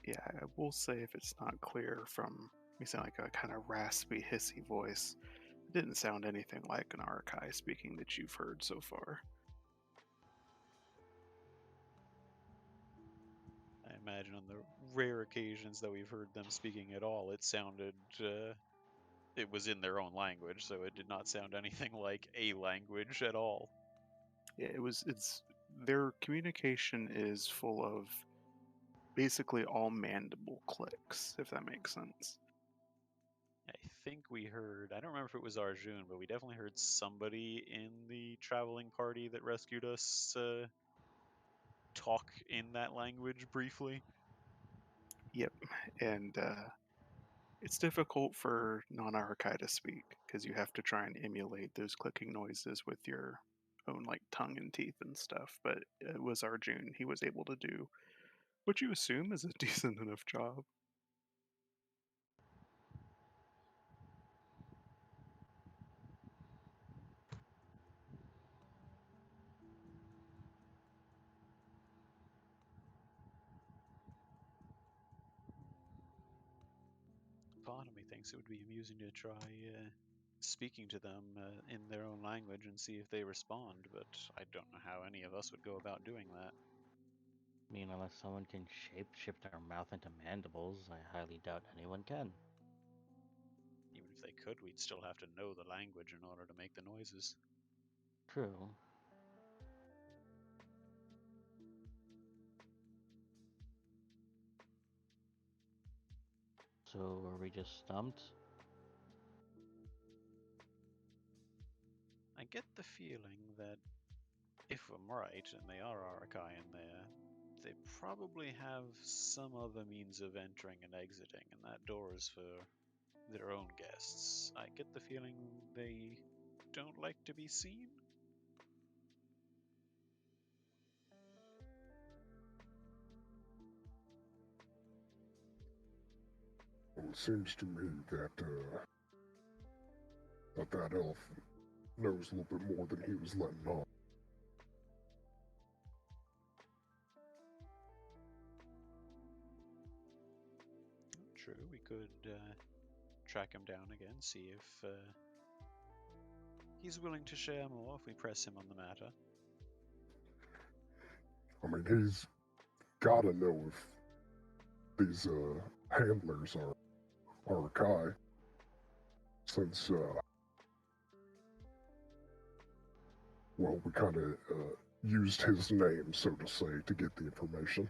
Yeah, I will say if it's not clear from me sound like a kind of raspy, hissy voice, it didn't sound anything like an Arkai speaking that you've heard so far. I imagine on the rare occasions that we've heard them speaking at all, it sounded, it was in their own language, so it did not sound anything like a language at all. Yeah, it's their communication is full of basically all mandible clicks, if that makes sense. I think we heard, I don't remember if it was Arjun, but we definitely heard somebody in the traveling party that rescued us talk in that language briefly. Yep, and it's difficult for non-Arkai to speak because you have to try and emulate those clicking noises with your own like tongue and teeth and stuff. But it was Arjun; he was able to do what you assume is a decent enough job. Part of me thinks it would be amusing to try speaking to them in their own language and see if they respond, but I don't know how any of us would go about doing that. I mean, unless someone can shape-shift our mouth into mandibles, I highly doubt anyone can. Even if they could, we'd still have to know the language in order to make the noises. True. So, are we just stumped? I get the feeling that if I'm right, and they are Arakai in there, they probably have some other means of entering and exiting, and that door is for their own guests. I get the feeling they don't like to be seen. Well, it seems to me that that elf knows a little bit more than he was letting on. True, we could track him down again, see if he's willing to share more if we press him on the matter. I mean, he's gotta know if these handlers are Kai, since well, we kind of used his name, so to say, to get the information.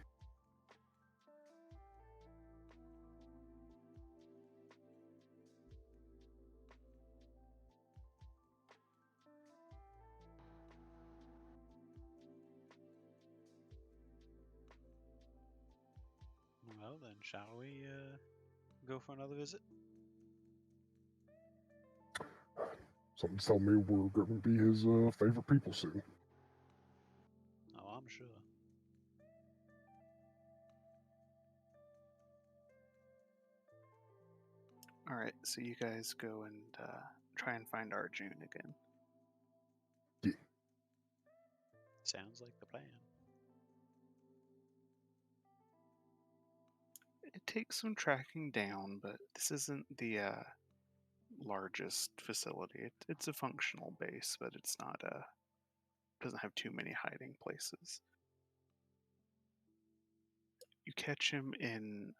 Well, then, shall we go for another visit? Something's telling me we're going to be his favorite people soon. Oh, I'm sure. All right, so you guys go and try and find Arjun again. Sounds like the plan. It takes some tracking down, but this isn't the largest facility. It's a functional base, but it's not doesn't have too many hiding places. You catch him in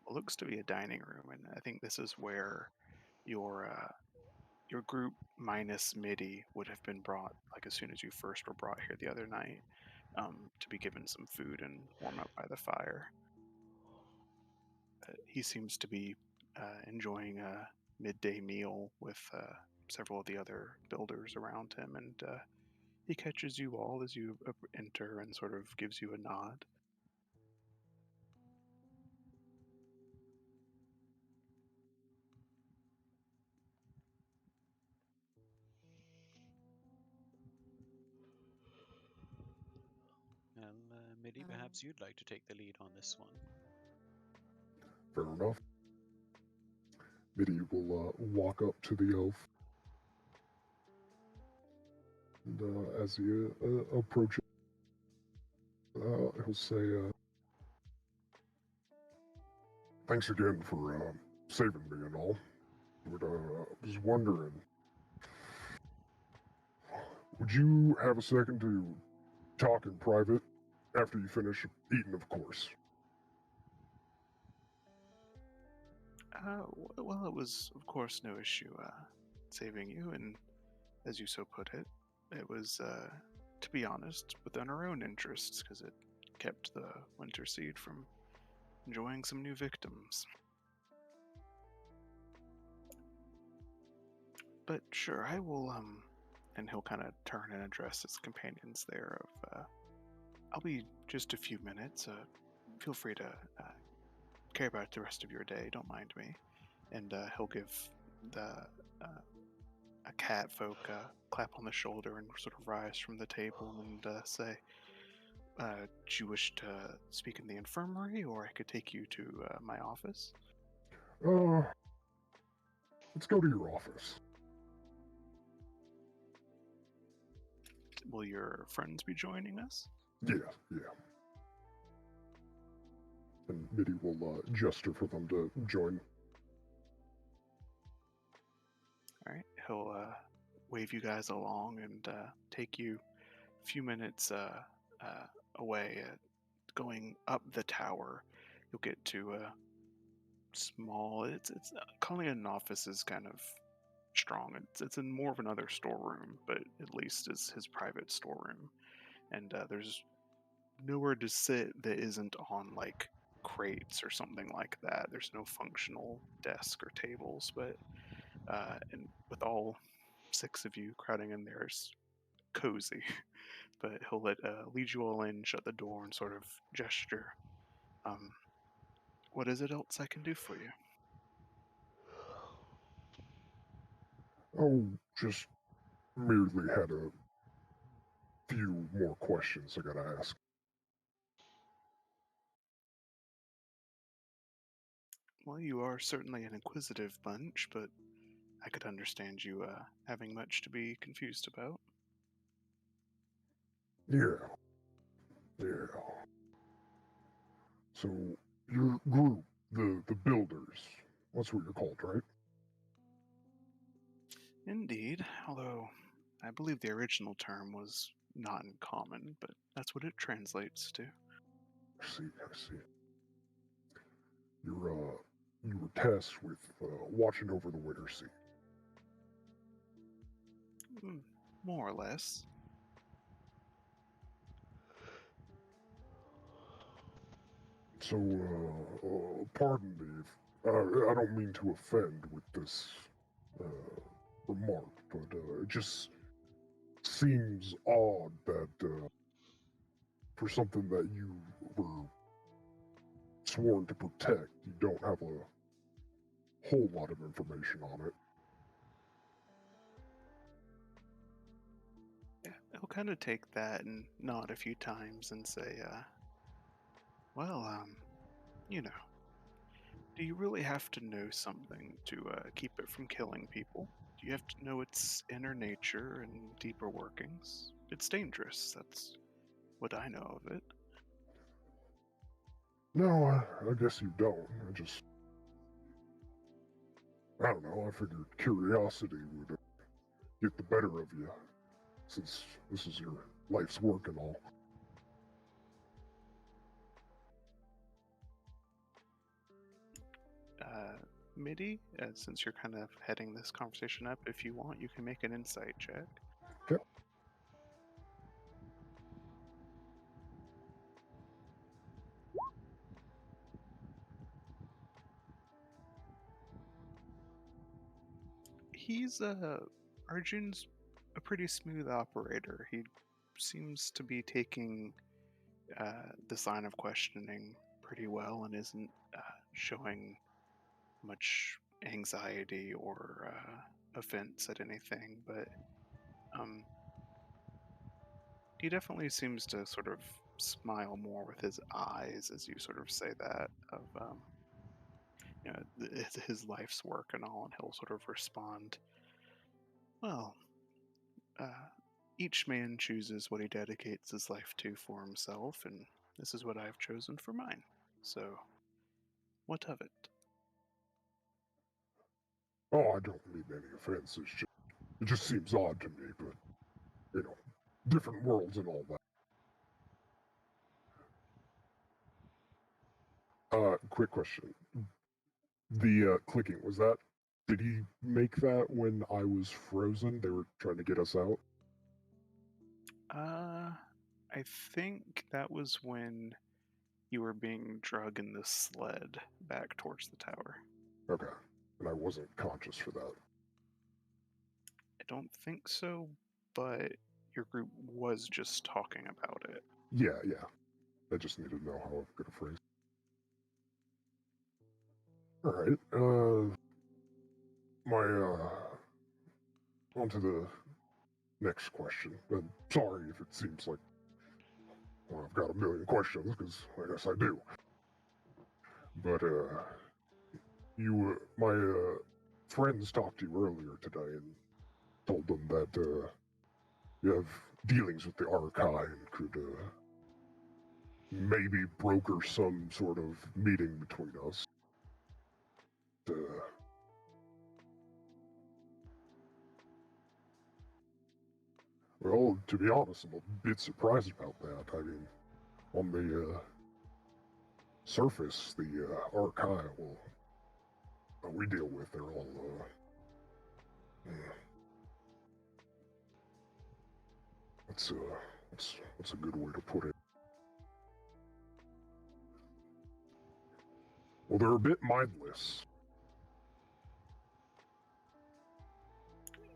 what looks to be a dining room, and I think this is where your group minus MIDI would have been brought, like as soon as you first were brought here the other night, to be given some food and warm up by the fire. He seems to be enjoying a midday meal with several of the other builders around him, and he catches you all as you enter and sort of gives you a nod. Well, Midi, perhaps you'd like to take the lead on this one. Fair enough. Midi will walk up to the elf And as he approaches, he'll say, "Thanks again for saving me and all. But I was wondering, would you have a second to talk in private after you finish eating, of course?" Well, it was, of course, no issue saving you, and as you so put it, it was, to be honest, within our own interests, because it kept the Winter Seed from enjoying some new victims. But sure, I will, and he'll kind of turn and address his companions there of, I'll be just a few minutes, feel free to care about the rest of your day, don't mind me. And he'll give the a cat folk a clap on the shoulder and sort of rise from the table and say, "Do you wish to speak in the infirmary, or I could take you to my office?" Let's go to your office. Will your friends be joining us? Yeah. And Mitty will gesture for them to join. All right, he'll wave you guys along and take you a few minutes away. Going up the tower, you'll get to a small. It's calling it an office is kind of strong. It's in more of another storeroom, but at least it's his private storeroom. And there's nowhere to sit that isn't on like crates or something like that. There's no functional desk or tables, but and with all 6 of you crowding in there, it's cozy. But he'll lead you all in, shut the door, and sort of gesture. What is it else I can do for you? Oh, just merely had a few more questions I gotta ask. Well, you are certainly an inquisitive bunch, but I could understand you having much to be confused about. Yeah. So, your group, the Builders, that's what you're called, right? Indeed, although I believe the original term was not in common, but that's what it translates to. I see. You were tasked with watching over the Winter Seed. More or less. So, pardon me if I don't mean to offend with this remark, but it just seems odd that for something that you were sworn to protect, you don't have a whole lot of information on it. Yeah, he'll kind of take that and nod a few times and say, well, you know, do you really have to know something to keep it from killing people? Do you have to know its inner nature and deeper workings? It's dangerous, that's what I know of it. No, I guess you don't. I don't know, I figured curiosity would get the better of you, since this is your life's work and all. Midi, since you're kind of heading this conversation up, if you want, you can make an insight check. Okay. He's Arjun's a pretty smooth operator. He seems to be taking this line of questioning pretty well and isn't showing much anxiety or offense at anything, but he definitely seems to sort of smile more with his eyes as you sort of say that of his life's work and all, and he'll sort of respond, well, each man chooses what he dedicates his life to for himself, and this is what I have chosen for mine. So, what of it? Oh, I don't mean any offense. It just seems odd to me, but, you know, different worlds and all that. Quick question. The clicking, did he make that when I was frozen? They were trying to get us out? I think that was when you were being drug in the sled back towards the tower. Okay. And I wasn't conscious for that. I don't think so, but your group was just talking about it. Yeah. I just need to know how I'm gonna phrase it. Alright, on to the next question. And sorry if it seems like, well, I've got a million questions, because I guess I do. But, my friends talked to you earlier today and told them that, you have dealings with the Arkai and could, maybe broker some sort of meeting between us. Well, to be honest, I'm a bit surprised about that. I mean, on the surface, the Arkai we deal with, they're all, what's a good way to put it? Well, they're a bit mindless.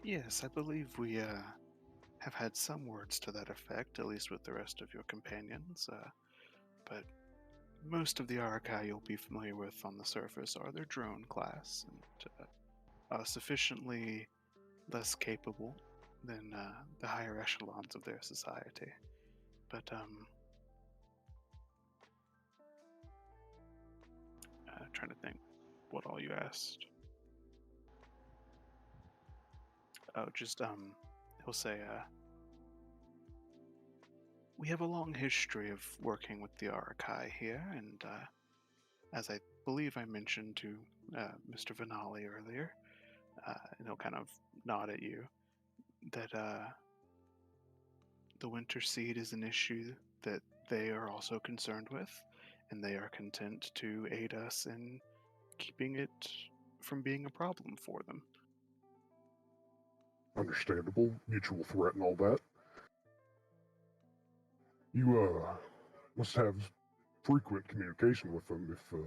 Yes, I believe we have had some words to that effect, at least with the rest of your companions. But most of the Arkai you'll be familiar with on the surface are their drone class, and sufficiently less capable than the higher echelons of their society. But trying to think what all you asked. Oh, just he'll say, we have a long history of working with the Arkai here, and as I believe I mentioned to Mr. Vanali earlier, and he'll kind of nod at you, that the Winter Seed is an issue that they are also concerned with, and they are content to aid us in keeping it from being a problem for them. Understandable, mutual threat and all that. You must have frequent communication with them if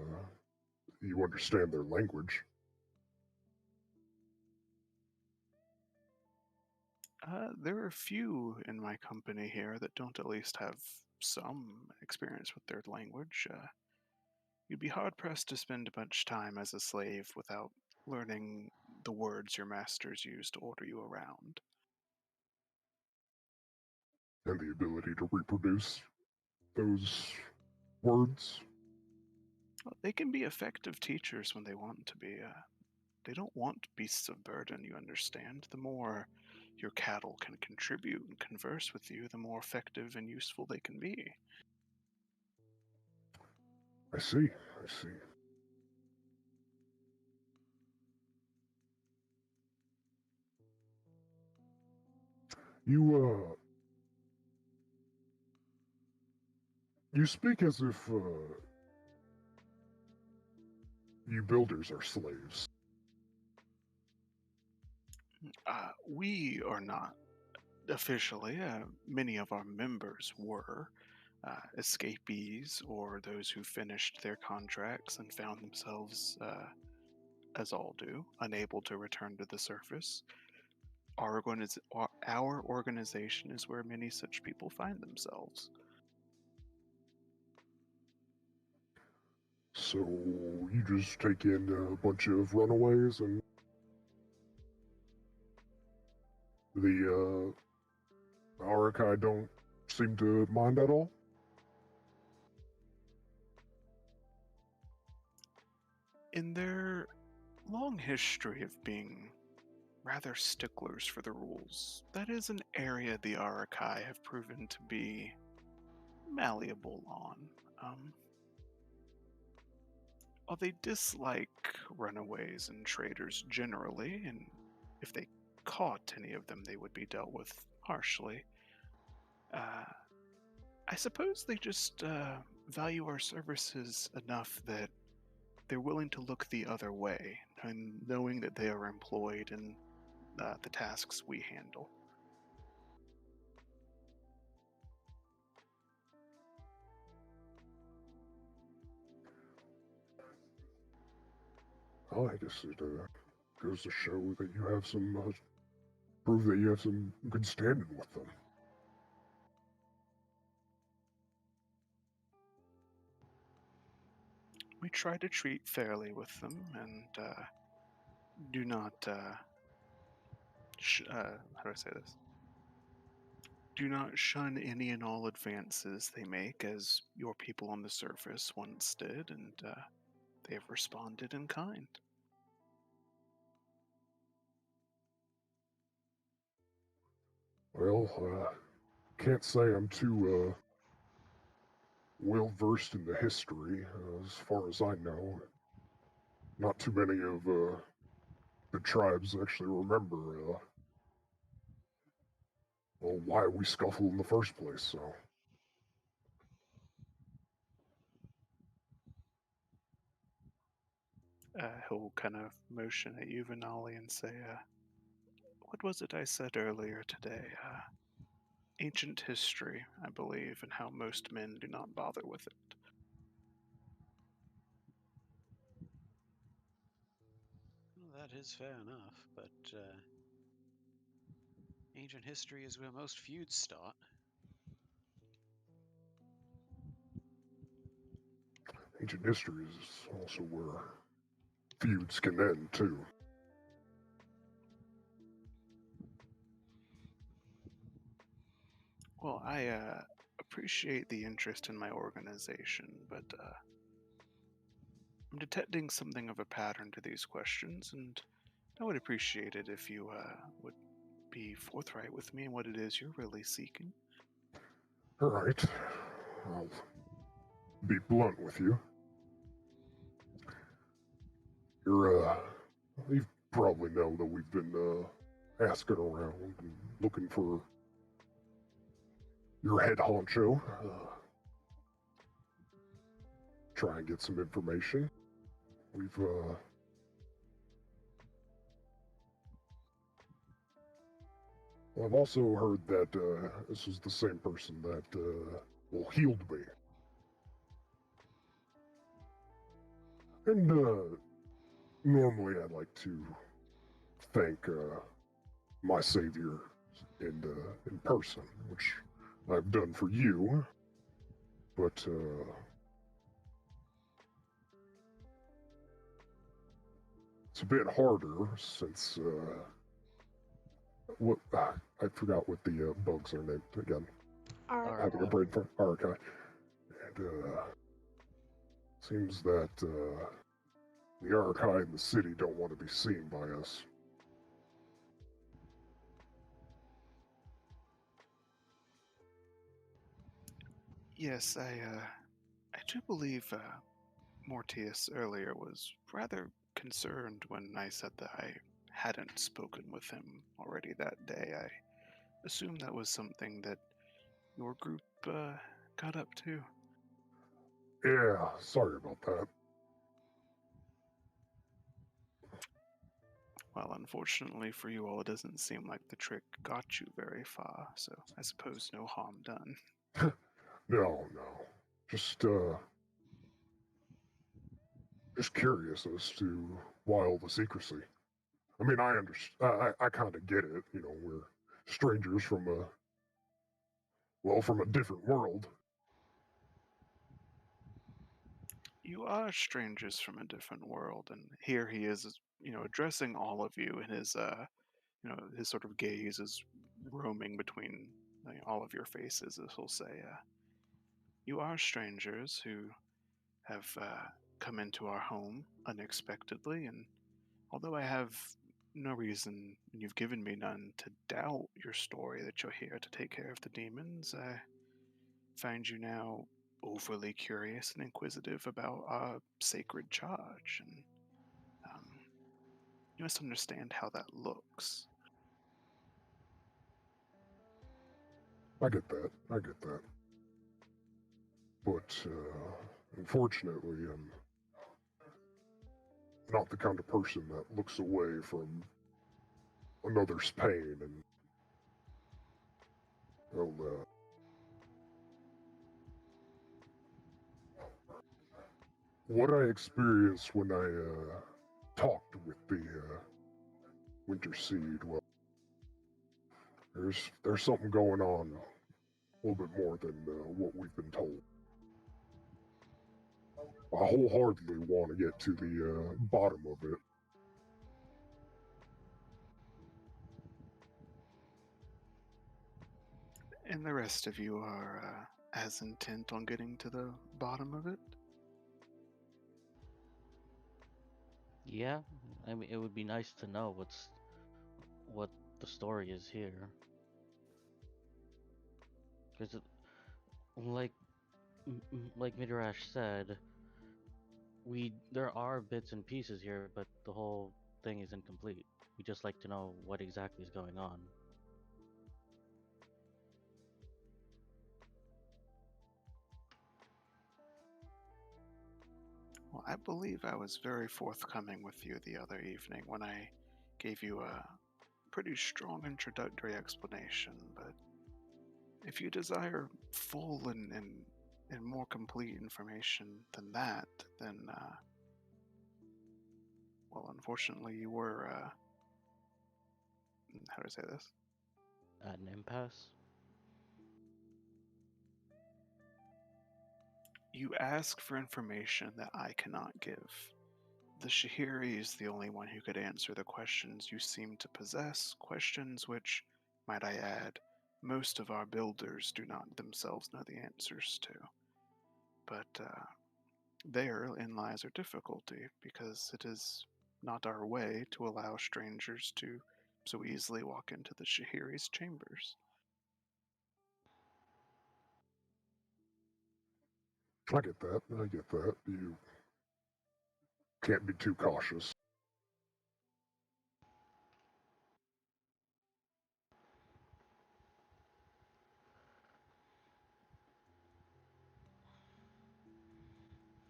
you understand their language. There are a few in my company here that don't at least have some experience with their language. You'd be hard-pressed to spend much time as a slave without learning the words your masters use to order you around. And the ability to reproduce those words. Well, they can be effective teachers when they want to be. They don't want beasts of burden, you understand. The more your cattle can contribute and converse with you, the more effective and useful they can be. I see. You speak as if, you builders are slaves. We are not officially. Many of our members were escapees or those who finished their contracts and found themselves, as all do, unable to return to the surface. Our organization is where many such people find themselves. So you just take in a bunch of runaways and the Arkai don't seem to mind at all? In their long history of being rather sticklers for the rules. That is an area the Arakai have proven to be malleable on. While they dislike runaways and traitors generally, and if they caught any of them, they would be dealt with harshly. I suppose they just value our services enough that they're willing to look the other way, and knowing that they are employed in the tasks we handle. Well, I guess it goes to show that you have some, prove that you have some good standing with them. We try to treat fairly with them and do not, how do I say this? Do not shun any and all advances they make, as your people on the surface once did, and they have responded in kind. Well, can't say I'm too well versed in the history. As far as I know, not too many of the tribes actually remember well, why we scuffled in the first place. So He'll kind of motion at you, Venali, and say, what was it I said earlier today? Ancient history, I believe, and how most men do not bother with it. Well, that is fair enough, but ancient history is where most feuds start. ancient history is also where feuds can end too. Well, I appreciate the interest in my organization, but I'm detecting something of a pattern to these questions, and I would appreciate it if you would be forthright with me in what it is you're really seeking. All right, I'll be blunt with you. You probably know that we've been asking around and looking for your head honcho. Try and get some information. I've also heard that this is the same person that healed me. And normally I'd like to thank my savior in person, which I've done for you. But it's a bit harder since I forgot what the bugs are named again. Having a brain for Arakai. And seems that the Arakai in the city don't want to be seen by us. Yes, I do believe Mortius earlier was rather concerned when I said that I hadn't spoken with him already that day. I assume that was something that your group got up to. Yeah, sorry about that. Well, unfortunately for you all, it doesn't seem like the trick got you very far, so I suppose no harm done. No. Just curious as to why all the secrecy. I mean, I understand. I kind of get it. You know, we're strangers from a different world. You are strangers from a different world, and here he is, addressing all of you, and his, his sort of gaze is roaming between all of your faces, as he'll say, you are strangers who have come into our home unexpectedly, and although I have no reason, and you've given me none, to doubt your story that you're here to take care of the demons. I find you now overly curious and inquisitive about our sacred charge, and you must understand how that looks. I get that. I get that. But unfortunately, I'm not the kind of person that looks away from another's pain, and well, what I experienced when I talked with the Winter Seed, well, there's something going on a little bit more than what we've been told. I wholeheartedly want to get to the bottom of it. And the rest of you are as intent on getting to the bottom of it? Yeah, I mean, it would be nice to know what the story is here. Because, like, like Midrash said, there are bits and pieces here, but the whole thing is incomplete. We just like to know what exactly is going on. Well, I believe I was very forthcoming with you the other evening when I gave you a pretty strong introductory explanation, but if you desire full and more complete information than that, then, well, unfortunately, you were, how do I say this? At an impasse? You ask for information that I cannot give. The Shahiri is the only one who could answer the questions you seem to possess, questions which, might I add, most of our builders do not themselves know the answers to. But therein lies our difficulty, because it is not our way to allow strangers to so easily walk into the Shahiri's chambers. I get that. I get that. You can't be too cautious.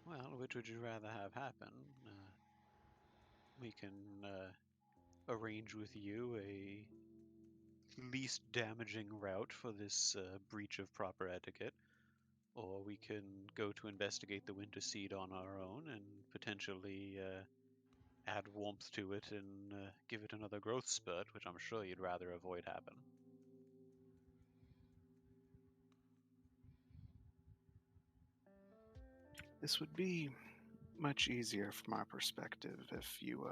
Well, which would you rather have happen? We can arrange with you a least damaging route for this breach of proper etiquette, or we can go to investigate the Winter Seed on our own and potentially add warmth to it and give it another growth spurt, which I'm sure you'd rather avoid happen. This would be much easier from our perspective if you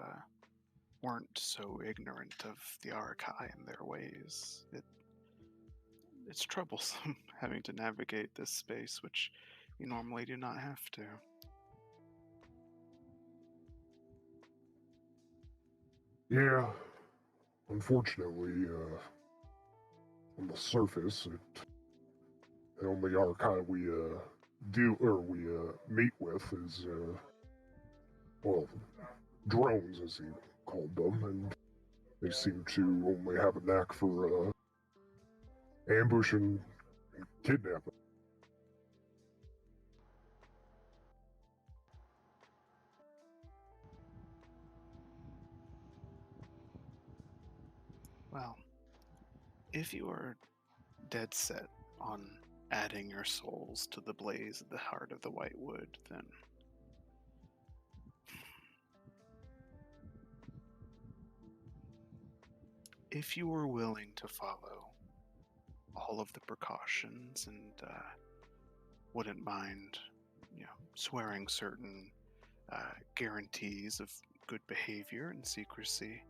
weren't so ignorant of the Arakai and their ways. It's troublesome having to navigate this space, which you normally do not have to. Yeah, unfortunately, on the surface, the only archive we meet with is well, drones, as he called them, and they seem to only have a knack for ambush and kidnapping. Well, if you are dead set on adding your souls to the blaze at the heart of the White Wood, then if you were willing to follow all of the precautions and wouldn't mind, swearing certain guarantees of good behavior and secrecy,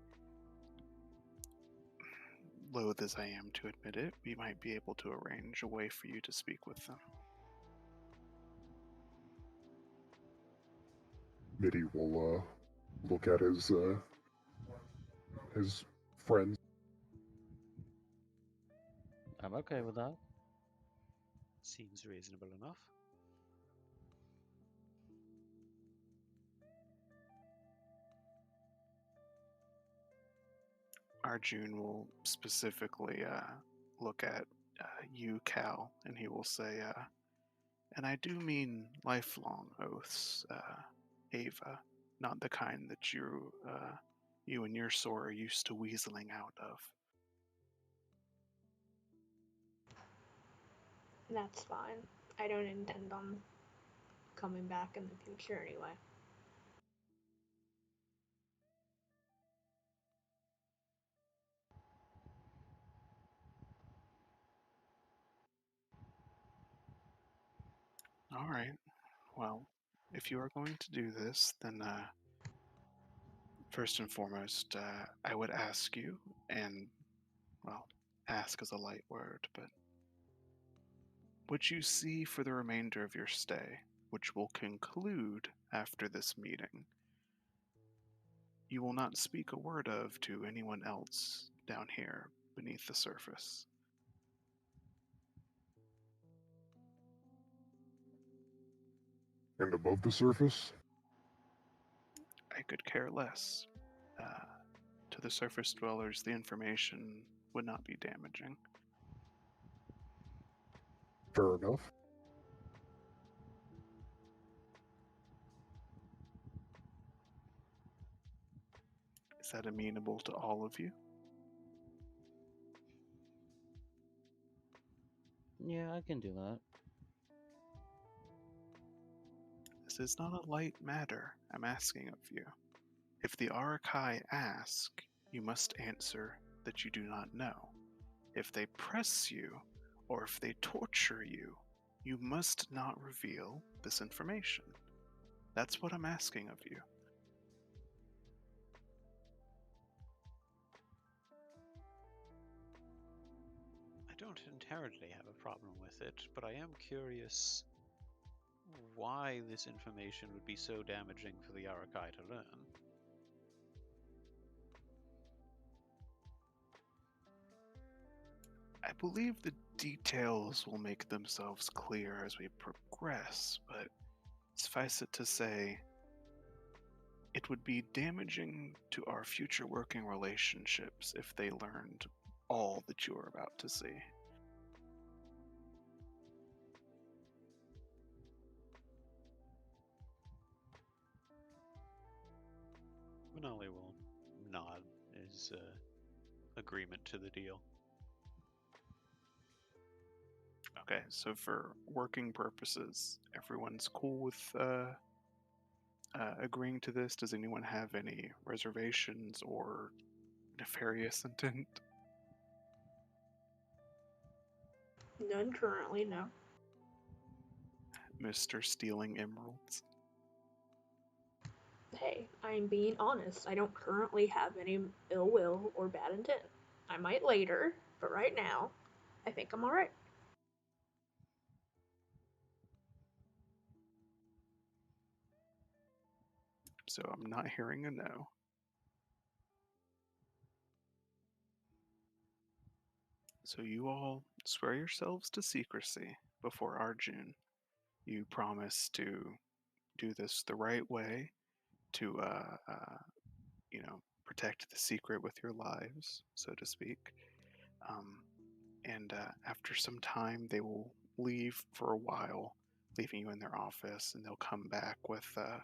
loath as I am to admit it, we might be able to arrange a way for you to speak with them. Mitty will look at his his friends. I'm okay with that. Seems reasonable enough. Arjun will specifically look at you, Cal, and he will say, and I do mean lifelong oaths, Ava, not the kind that you and your sort are used to weaseling out of. That's fine. I don't intend on coming back in the future anyway. All right. Well, if you are going to do this, then first and foremost, I would ask you, and, well, ask is a light word, but what you see for the remainder of your stay, which will conclude after this meeting, you will not speak a word of to anyone else down here beneath the surface. And above the surface? I could care less. To the surface dwellers, the information would not be damaging. Fair enough. Is that amenable to all of you? Yeah, I can do that. This is not a light matter I'm asking of you. If the Arakai ask, you must answer that you do not know. If they press you, or if they torture you, you must not reveal this information. That's what I'm asking of you. I don't inherently have a problem with it, but I am curious why this information would be so damaging for the Arakai to learn. I believe the details will make themselves clear as we progress, but suffice it to say, it would be damaging to our future working relationships if they learned all that you are about to see. Manali will nod his agreement to the deal. Okay, so for working purposes, everyone's cool with agreeing to this? Does anyone have any reservations or nefarious intent? None currently, no. Mr. Stealing Emeralds? Hey, I'm being honest. I don't currently have any ill will or bad intent. I might later, but right now, I think I'm alright. So I'm not hearing a no. So you all swear yourselves to secrecy before Arjun. You promise to do this the right way, to protect the secret with your lives, so to speak. And after some time, they will leave for a while, leaving you in their office, and they'll come back with a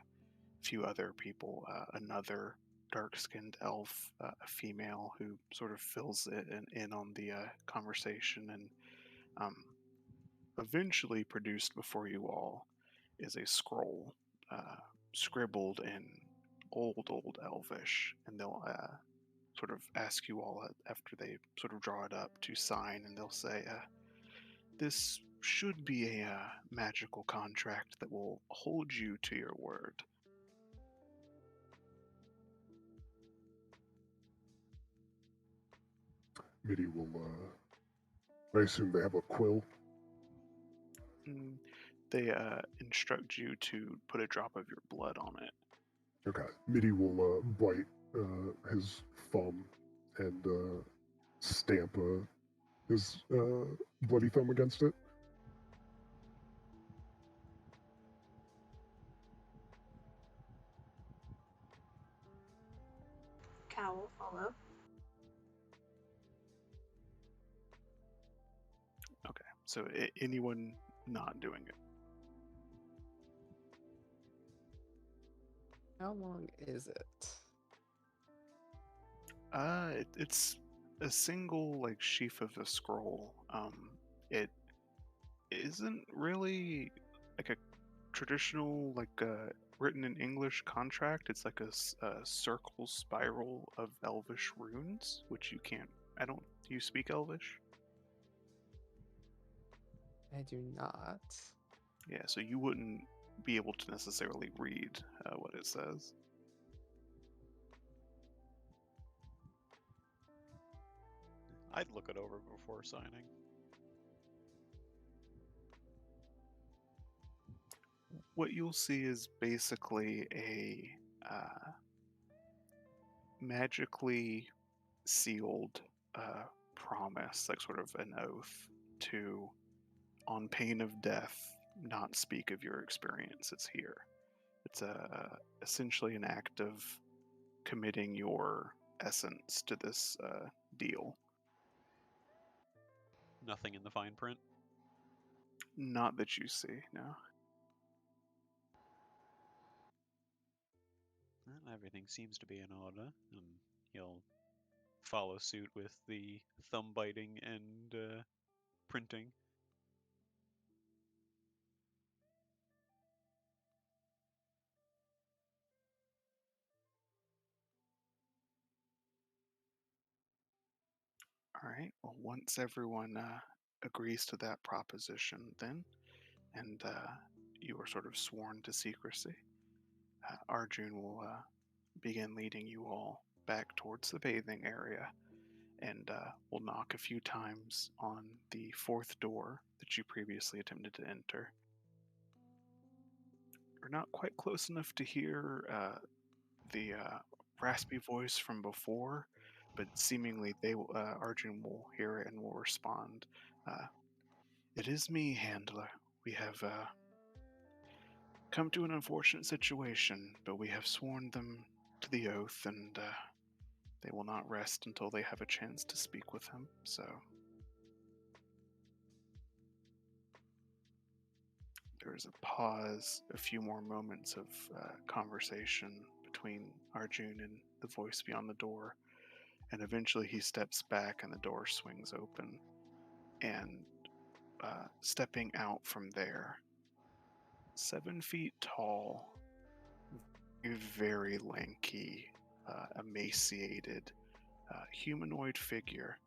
few other people, another dark-skinned elf, a female who sort of fills in on the conversation, and eventually produced before you all is a scroll scribbled in old Elvish, and they'll sort of ask you all after they sort of draw it up to sign, and they'll say, this should be a magical contract that will hold you to your word. Midi will, I assume they have a quill. They instruct you to put a drop of your blood on it. Okay. Midi will bite his thumb and stamp his bloody thumb against it. Cal will follow. Okay, so anyone not doing it? How long is it? It's a single like sheaf of a scroll. It isn't really like a traditional written in English contract. It's like a circle spiral of Elvish runes, which you can't. I don't. Do you speak Elvish? I do not. Yeah, so you wouldn't be able to necessarily read what it says. I'd look it over before signing. What you'll see is basically a magically sealed promise, like sort of an oath to, on pain of death, not speak of your experiences here. It's essentially an act of committing your essence to this deal. Nothing in the fine print. Not that you see, no. Well, everything seems to be in order, and he'll follow suit with the thumb biting and printing. All right. Well, once everyone agrees to that proposition, then, and you are sort of sworn to secrecy, Arjun will begin leading you all back towards the bathing area, and will knock a few times on the fourth door that you previously attempted to enter. You're not quite close enough to hear the raspy voice from before, but seemingly Arjun will hear it and will respond. It is me, Handler. We have come to an unfortunate situation, but we have sworn them to the oath, and they will not rest until they have a chance to speak with him. So there is a pause, a few more moments of conversation between Arjun and the voice beyond the door, and eventually he steps back and the door swings open, and stepping out from there, 7 feet tall, very lanky, emaciated, humanoid figure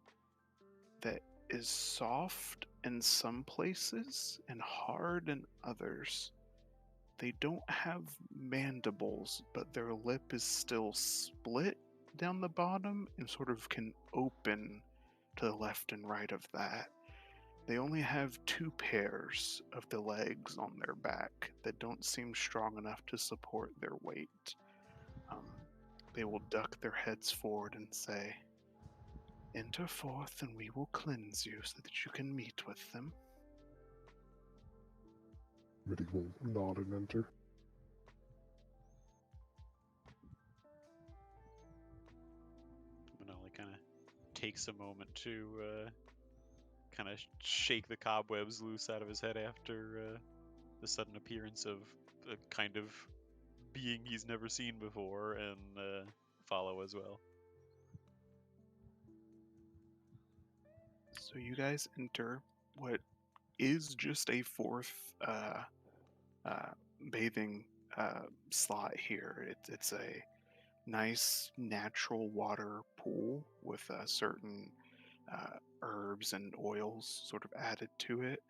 that is soft in some places and hard in others. They don't have mandibles, but their lip is still split down the bottom and sort of can open to the left and right of that. They only have 2 pairs of the legs on their back that don't seem strong enough to support their weight. They will duck their heads forward and say, "Enter forth and we will cleanse you so that you can meet with them." Mitty will nod and enter. Manali kind of takes a moment to kind of shake the cobwebs loose out of his head after the sudden appearance of a kind of being he's never seen before, and follow as well. So you guys enter what is just a fourth bathing slot here. It's a nice natural water pool with certain herbs and oils sort of added to it.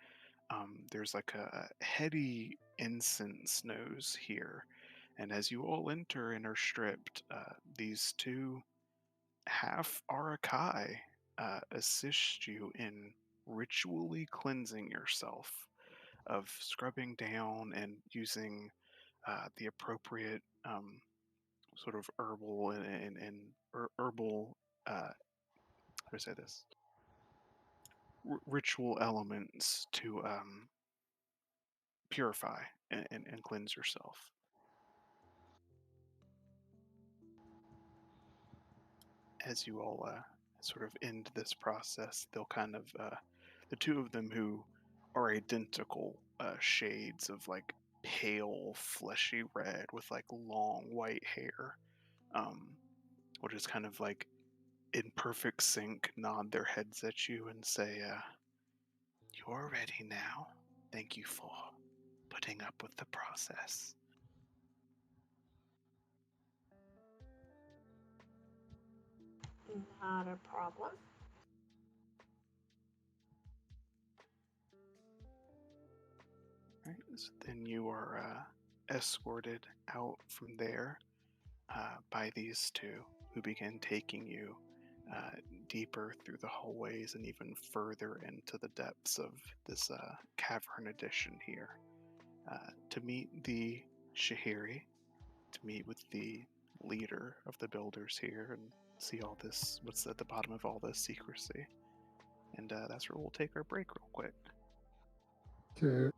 There's like a heady incense nose here, and as you all enter and are stripped, these 2 half Arakai assist you in ritually cleansing yourself, of scrubbing down and using the appropriate sort of herbal and herbal do I say this? Ritual elements to purify and cleanse yourself. As you all sort of end this process, they'll kind of, the two of them who are identical shades of like pale, fleshy red with like long white hair, will just kind of like in perfect sync nod their heads at you and say, "You're ready now. Thank you for putting up with the process." Not a problem. Right, so then you are escorted out from there by these two, who begin taking you deeper through the hallways and even further into the depths of this cavern addition here to meet the Shahiri, to meet with the leader of the builders here and see all this, what's at the bottom of all this secrecy. And that's where we'll take our break real quick. Okay.